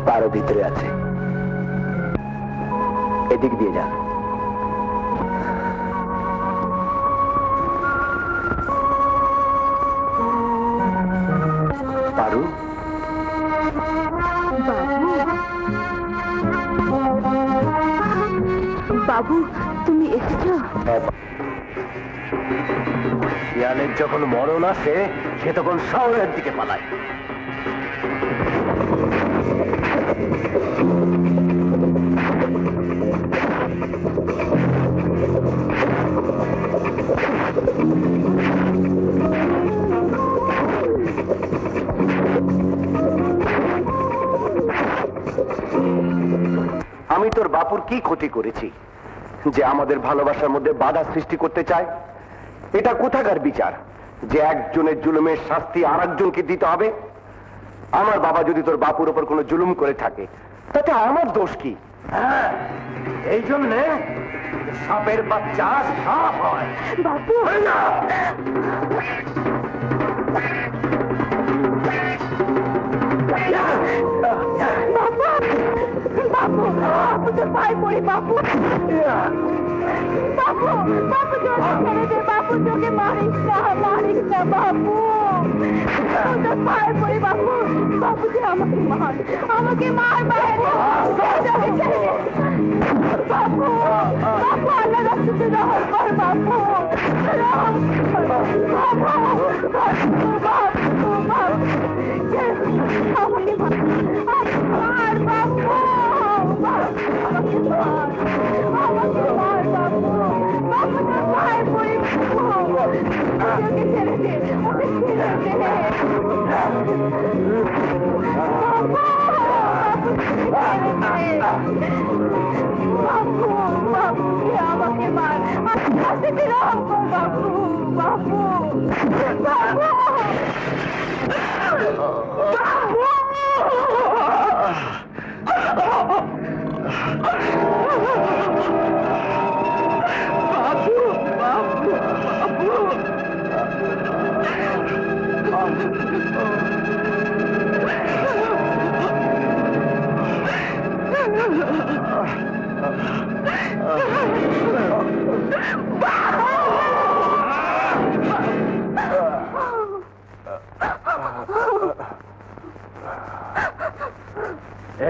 পারো ভিতরে আছে, এদিক দিয়ে যা। পারু, বাবু তুমি এসেছো? শিয়ালের যখন মরণ আসে সে তখন শহরের দিকে পালায়। আমি তোর বাপুর কি ক্ষতি করেছি যে আমাদের ভালোবাসার মধ্যে বাধা সৃষ্টি করতে চায়? এটা কোথাকার বিচার যে একজনের জুলুমের শাস্তি আর একজনকে দিতে হবে? আমার বাবা যদি তোর বাপুর উপর কোনো জুলুম করে থাকে তাতে আমার দোষ কি? হ্যাঁ, এই জন্যে সাপের বাচ্চা সাপ হয়। বাপু, বাপু, বাপু তোর পায়ে পড়ি বাপু, বাপু, বাপু তোকে ছেড়ে দে বাপু, তোকে মারিস না বাপু, তোর পায়ে পড়ি বাপু, বাপু তুই আমাকে মার বাপু, তোকে ছেড়ে দে বাপু, বাপু আল্লাহ রাস্তা তুই রহম কর বাপু, রহম কর বাপু, আমাকে মার বাপু, আমাকে মার বাপু, বাপু তোর পায়ে পড়ি বাপু, ওকে ছেড়ে দে, ওকে ছেড়ে দে বাপু, বাপু তুই আমাকে মার, আস্তে তুই রহম কর বাপু, বাপু, বাপু,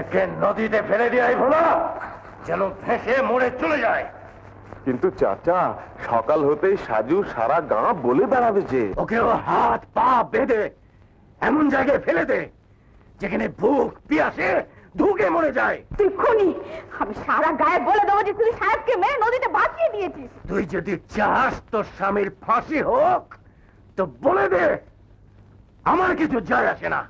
একে নদীতে ফেলে দিয়ে ভোলা যেন ভেসে মরে চলে যায়। কিন্তু চাচা, সকাল হতেই সাজু সারা গাঁ বলে বেড়াবে যে ওকেও হাত পা বেঁধে এমন জায়গায় ফেলে দে যেখানে ভুক পিয়াসে ধুকে মরে যায়। তুই খুনি, আমি সারা গায়ে বলে দেবো যে তুই সাহেবকে মেরে নদীতে বাঁচিয়ে দিয়েছিস। তুই যদি চাস তোর স্বামীর ফাঁসি হোক তো বলে দে, আমার কিছু যায় আসে না।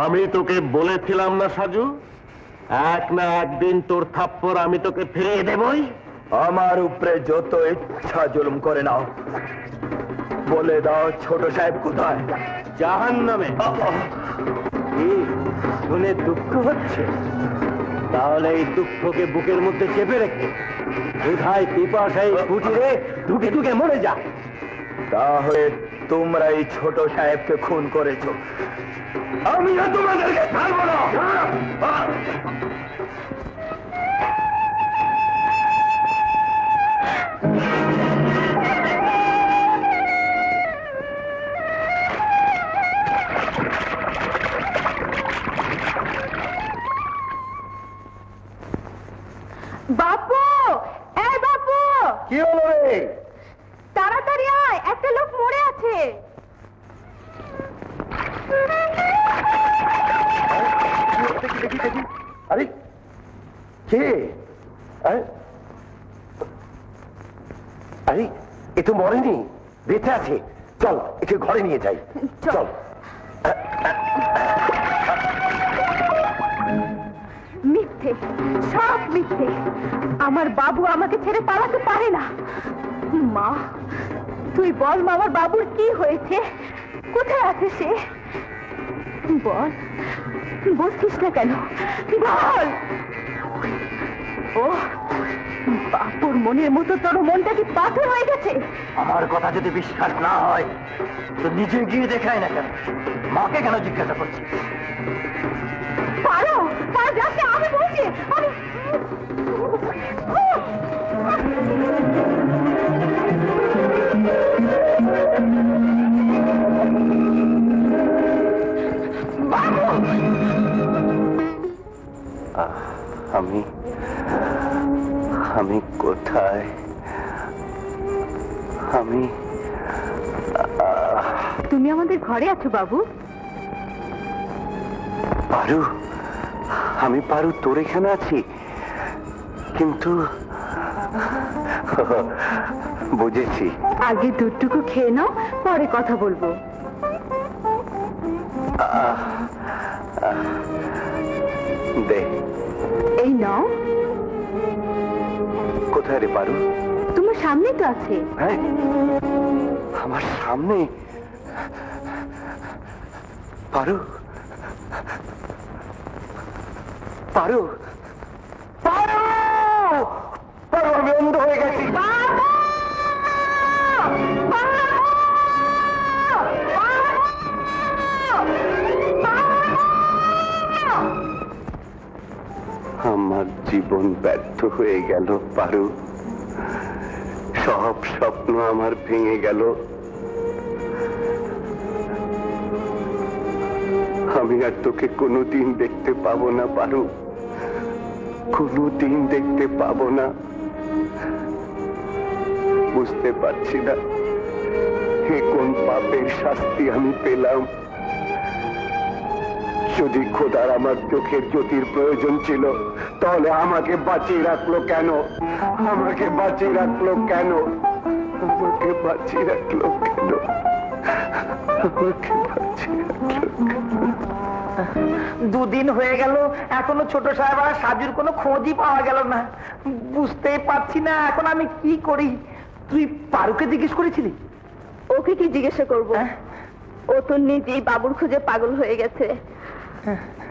আমি তোকে বলেছিলাম না সাজু, এক না একদিন তোর থাপ্পড় আমি তোকে ফিরিয়ে দেবই। আমার উপরে যত ইচ্ছা জুলুম করে নাও, বলে দাও ছোট সাহেব কোথায়? জাহান্নামে। শুনে দুঃখ হচ্ছে? তাহলে এই দুঃখকে বুকের মধ্যে চেপে রেখে কোথায় পিপাসায় কুটিরে ঢুকে ঢুকে মরে যা। তাহলে তোমরা এই ছোট সাহেবকে খুন করেছো, আমিও তোমাদেরকে ছাড়বো না। বাপু, এই বাপু, কি হলো রে? তাড়াতাড়ি আয়, একটা লোক মরে আছে। আরে কে? আরে এ তো মরেনি, বেঁচে আছে। চল একে ঘরে নিয়ে যাই। চল। মিথ্যে, সব মিথ্যে। আমার বাবু আমাকে ছেড়ে পালাতে পারে না। মা, তুই বল মা, আমার বাবুর কি হয়েছে? কোথায় আছে সে? বল, বলছিস না কেন? বল। ও বাপুর মনের মতো তোর মনটা কি পাথর হয়ে গেছে? আমার কথা যদি বিশ্বাস না হয় তো নিজে গিয়ে দেখায় না কেন? মাকে কেন জিজ্ঞাসা করছিস? পারো, পারো, যাচ্ছে, আমি বলছি, আমি আমি আমি কোথায়? আমি তুমি আমাদের ঘরে আছো বাবু। পারু, আমি পারু, তোর এখানে আছি। কিন্তু বুঝেছি। আগে দুধটুকু খেয়ে নাও, পরে কথা বলবো। দে। এই নাও। কোথায় রে পারু? তোমার সামনে তো আছে। হ্যাঁ, আমার সামনে? পারু, পারু, পারু, পারু, আমি অন্ধ হয়ে গেছি। আমার জীবন ব্যর্থ হয়ে গেল পারু, সব স্বপ্ন আমার ভেঙে গেল। আমি আর তোকে কোনোদিন দেখতে পাবো না পারু, কোনোদিন দেখতে পাবো না। বুঝতে পারছি না এ কোন পাপের শাস্তি আমি পেলাম। যদি খোদার আমার চোখের জ্যোতির প্রয়োজন ছিল তাহলে আমাকে বাঁচিয়ে রাখলো কেন? আমাকে বাঁচিয়ে রাখলো কেন? আমাকে বাঁচিয়ে রাখলো কেন? আমাকে বাঁচিয়ে রাখলো কেন? দুদিন হয়ে গেল, এখনো ছোট সাহেব আর সাজুর কোনো খোঁজই পাওয়া গেল না। বুঝতেই পারছি না এখন আমি কি করি। তুই পারুকে জিজ্ঞেস করেছিলি? ওকে কি জিজ্ঞাসা করবো? ও তো নিজেই বাবুর খোঁজে পাগল হয়ে গেছে।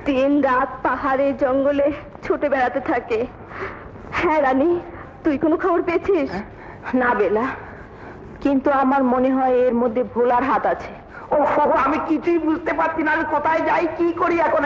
দিন রাত পাহাড়ে জঙ্গলে ছুটে বেড়াতে থাকে। হ্যাঁ রানী, তুই কোনো খবর পেয়েছিস? না বেলা, কিন্তু আমার মনে হয় এর মধ্যে ভোলার হাত আছে। ও আমি কিছুই বুঝতে পারছি না, আমি কোথায় যাই, কি করি এখন?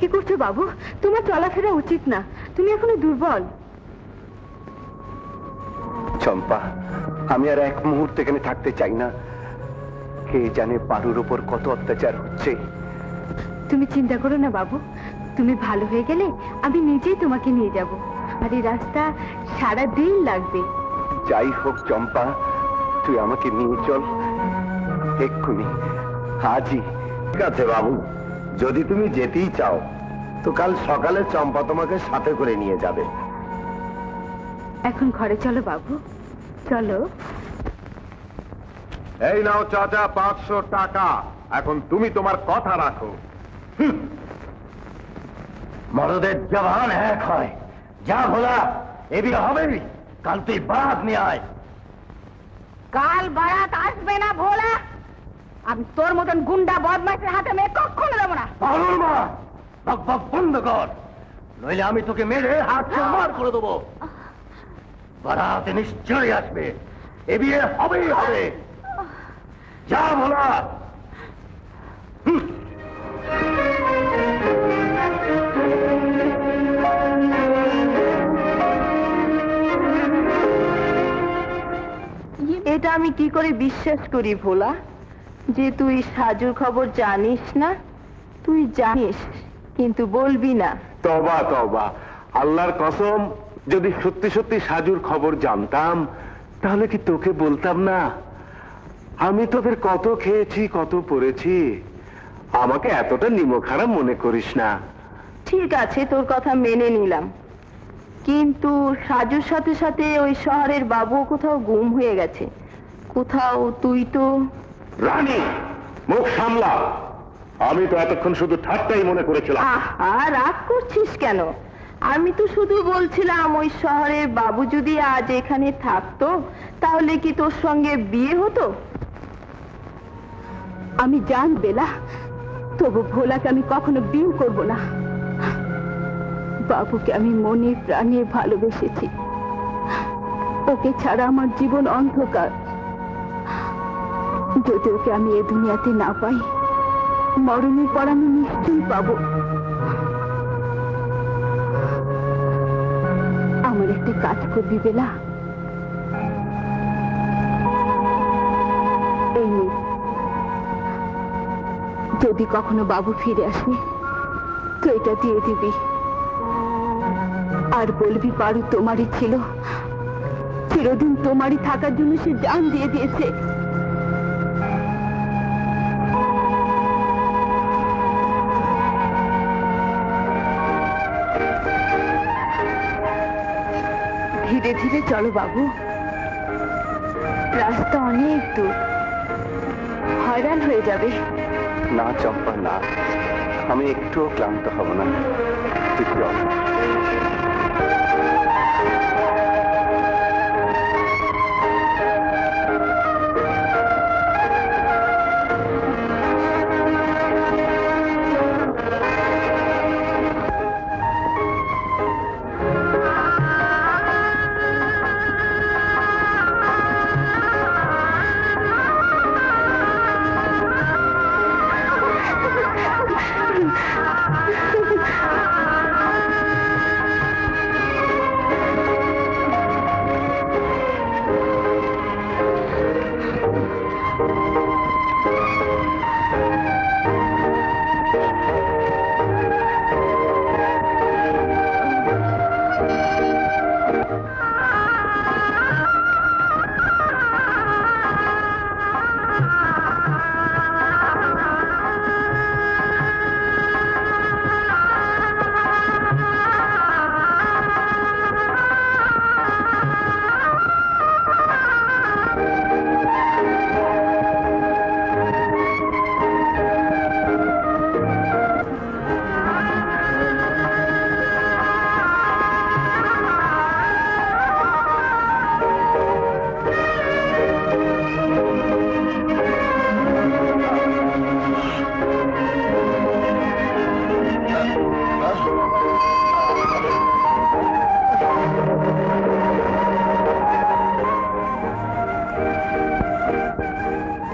কি করছো বাবু? তোমার চলাফেরা উচিত না, তুমি এখনো দুর্বল। চম্পা, আমি আর এক মুহূর্ত এখানে থাকতে চাই না। কে জানে পারুর উপর কত অত্যাচার হচ্ছে। তুমি চিন্তা করো না বাবু, তুমি ভালো হয়ে গেলে আমি নিজেই তোমাকে নিয়ে যাব। আর এই রাস্তা সারা দিন লাগবে। যাই হোক চম্পা, তুই আমাকে নিয়ে চল এক্ষুনি, আজই। ঠিক আছে বাবু, যদি তুমি যেতেই চাও তো কাল সকালে চম্পা তোমাকে সাথে করে নিয়ে যাবে। এখন ঘরে চলো বাবু, চলো। এই নাও চাচা 500 টাকা, এখন তুমি তোমার কথা রাখো। মরদের জবান এক হয়। যা ভোলা, এ বিয়ে হবেই। কাল তুই বারাত নিয়ে আয়। কাল বারাত আসবে না ভোলা, আমি তোর মতন গুন্ডা বদমাইশের হাতে মেয়ে কখনো দেবো না। পারুর মা, বক বক বন্ধ কর, নইলে আমি তোকে মেরে হাত মার করে দেবো। বারাতে নিশ্চয়ই আসবে, এ বিয়ে হবেই হবে। যা ভোলা। এটা আমি কি করে বিশ্বাস করি ভোলা, যে তুই সাজুর খবর জানিস না? তুই জানিস কিন্তু বলবি না। তবা তবা, আল্লাহর কসম, যদি সত্যি সত্যি সাজুর খবর জানতাম তাহলে কি তোকে বলতাম না? আমি তোদের কত খেয়েছি, কত পড়েছি, আমাকে এতটা নিমখারাম মনে করিস না। ঠিক আছে, তোর কথা মেনে নিলাম, কিন্তু সাজুর সাথে সাথে ওই শহরের বাবু কোথাও গুম হয়ে গেছে, কোথাও। তুই তো রানী, মুখ সামলা। আমি তো এতক্ষণ শুধু ঠাট্টাই মনে করেছিলাম। আহা, রাগ করছিস কেন? আমি তো শুধু বলছিলাম ওই শহরের বাবু যদি আজ এখানে থাকতো তাহলে কি তোর সঙ্গে বিয়ে হতো? আমি জান বেলা, তবু ভোলাকে আমি কখনো বিয়ে করব না। বাবুকে আমি মনে প্রাণে ভালোবেসেছি, ওকে ছাড়া আমার জীবন অন্ধকার। যদি ওকে আমি এ দুনিয়াতে না পাই, মরণের পর আমি নিশ্চয়ই পাবো। আমার একটা কাজ করবি বেলা, এই নে, যদি কখনো বাবু ফিরে আসে তো এটা দিয়ে দিবি, আর বলবি পারু তোমারই ছিল, চিরদিন তোমারই থাকার জন্য সে জান দিয়ে দিয়েছে। ধীরে ধীরে চলো বাবু, রাস্তা অনেক দূর, হয়রান হয়ে যাবে। না চম্পা না, আমি একটুও ক্লান্ত হব না। তুই চল।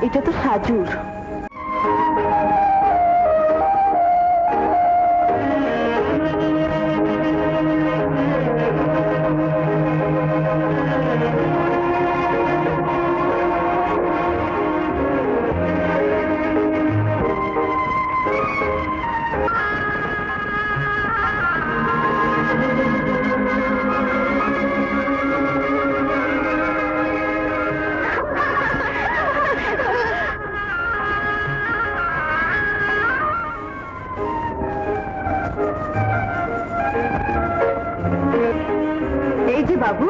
এটা তো সাজুর। বাবু,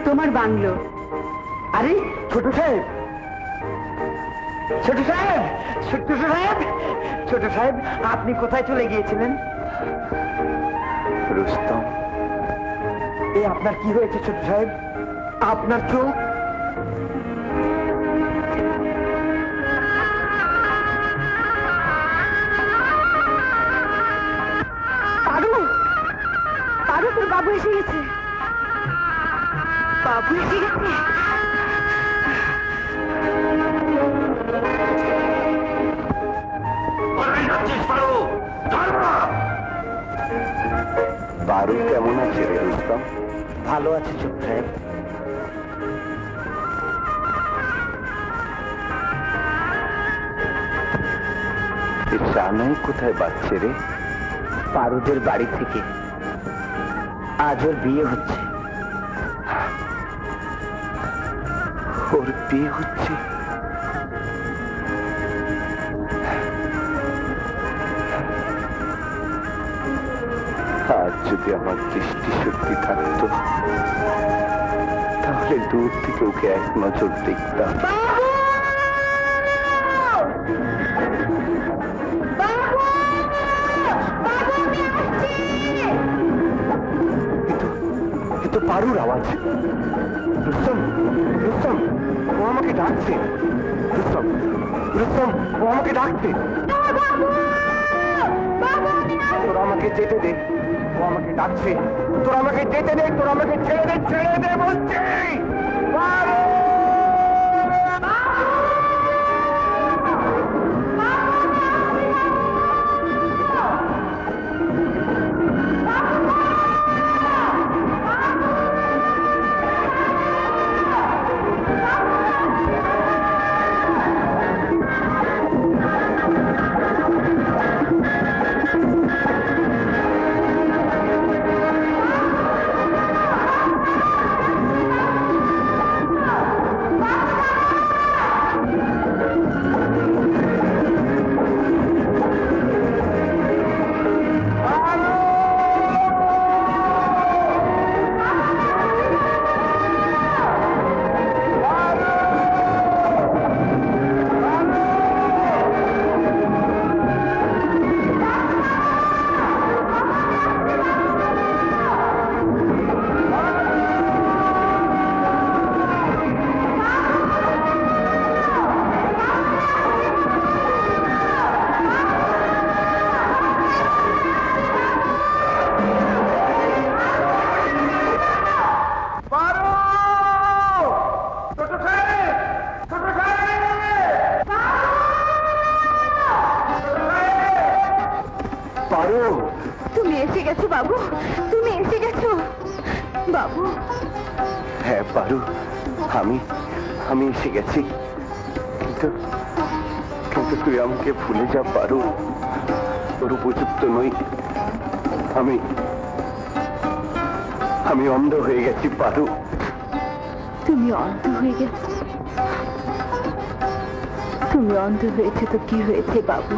তোমার বাংলো। আরে ছোট সাহেব, ছোট সাহেব, ছোট সাহেব, ছোট সাহেব, আপনি কোথায় চলে গিয়েছিলেন? রুস্তম, আপনার কি হয়েছে ছোট সাহেব? আপনার চোখ? পারু, পারু, তোর বাবু এসে গেছে। বাবু এসে গেছে। পারু কেমন আছে রে রুস্তম? ভালো আছে ছোট সাহেব। জানাই কোথায় বাচ্চে রে? পারুদের বাড়ি থেকে। আজ ওর বিয়ে হচ্ছে। ওর বিয়ে হচ্ছে? আজ যদি আমার দৃষ্টি শক্তি থাকতো তাহলে দূর থেকে ওকে এক নজর দেখতাম। এ তো পারুর আওয়াজ। রুস্তম, রুস্তম, ও আমাকে ডাকছে। রুস্তম, রুস্তম, ও আমাকে ডাকছে। তোরা আমাকে যেতে দে, ও আমাকে ডাকছে। তোরা আমাকে যেতে দে, তোরা আমাকে ছেড়ে দে, ছেড়ে দে বলছি। পারু! তুমি এসে গেছো বাবু, তুমি এসে গেছো বাবু। হ্যাঁ পারু, আমি এসে গেছি। কিন্তু কিন্তু তুই আমাকে ভুলে যা পারু, তোর উপযুক্ত নই। আমি অন্ধ হয়ে গেছি পারু। তুমি অন্ধ হয়ে গেছো? তুমি অন্ধ হয়েছে তো কি হয়েছে বাবু?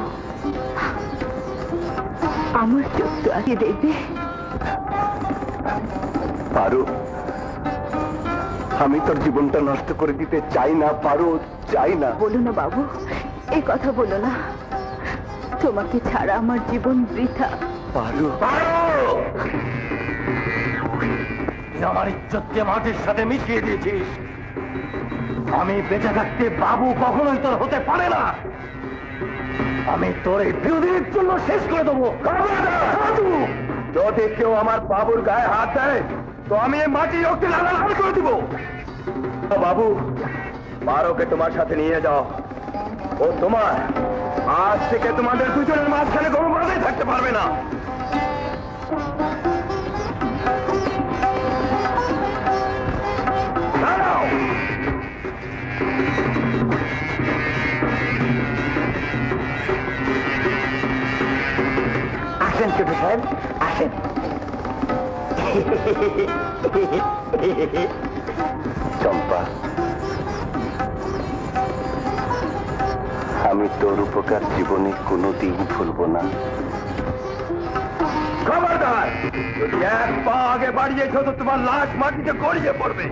আমার চোখ তো আগে দেখবে। পারু, আমি তোর জীবনটা নষ্ট করে দিতে চাই না পারু, চাই না। বলো না বাবু, এ কথা বলো না। তোমাকে ছাড়া আমার জীবন বৃথা। পারু, তুই আমার ইজ্জতকে মাটির সাথে মিশিয়ে দিয়েছিস। আমি বেঁচে থাকতে বাবু কখনোই তোর হতে পারে না। আমি তোর এই বিরোধীর জন্য শেষ করে দেবো। যদি কেউ আমার বাবুর গায়ে হাত দেয় তো আমি এই মাটি রক্তে লাল করে দিব। বাবু, পারুকে তোমার সাথে নিয়ে যাও। ও তোমার। আজ থেকে তোমাদের দুজনের মাঝখানে কোনো বাধাই থাকতে পারবে না। আসেন ছোট সাহেব, আসেন। চম্পা, আমি তোর উপকার জীবনে কোনোদিন ভুলব না। খবরদার খবরদার যদি এক পা আগে বাড়িয়েছ তো তোমার লাশ মাটিতে গড়িয়ে পড়বে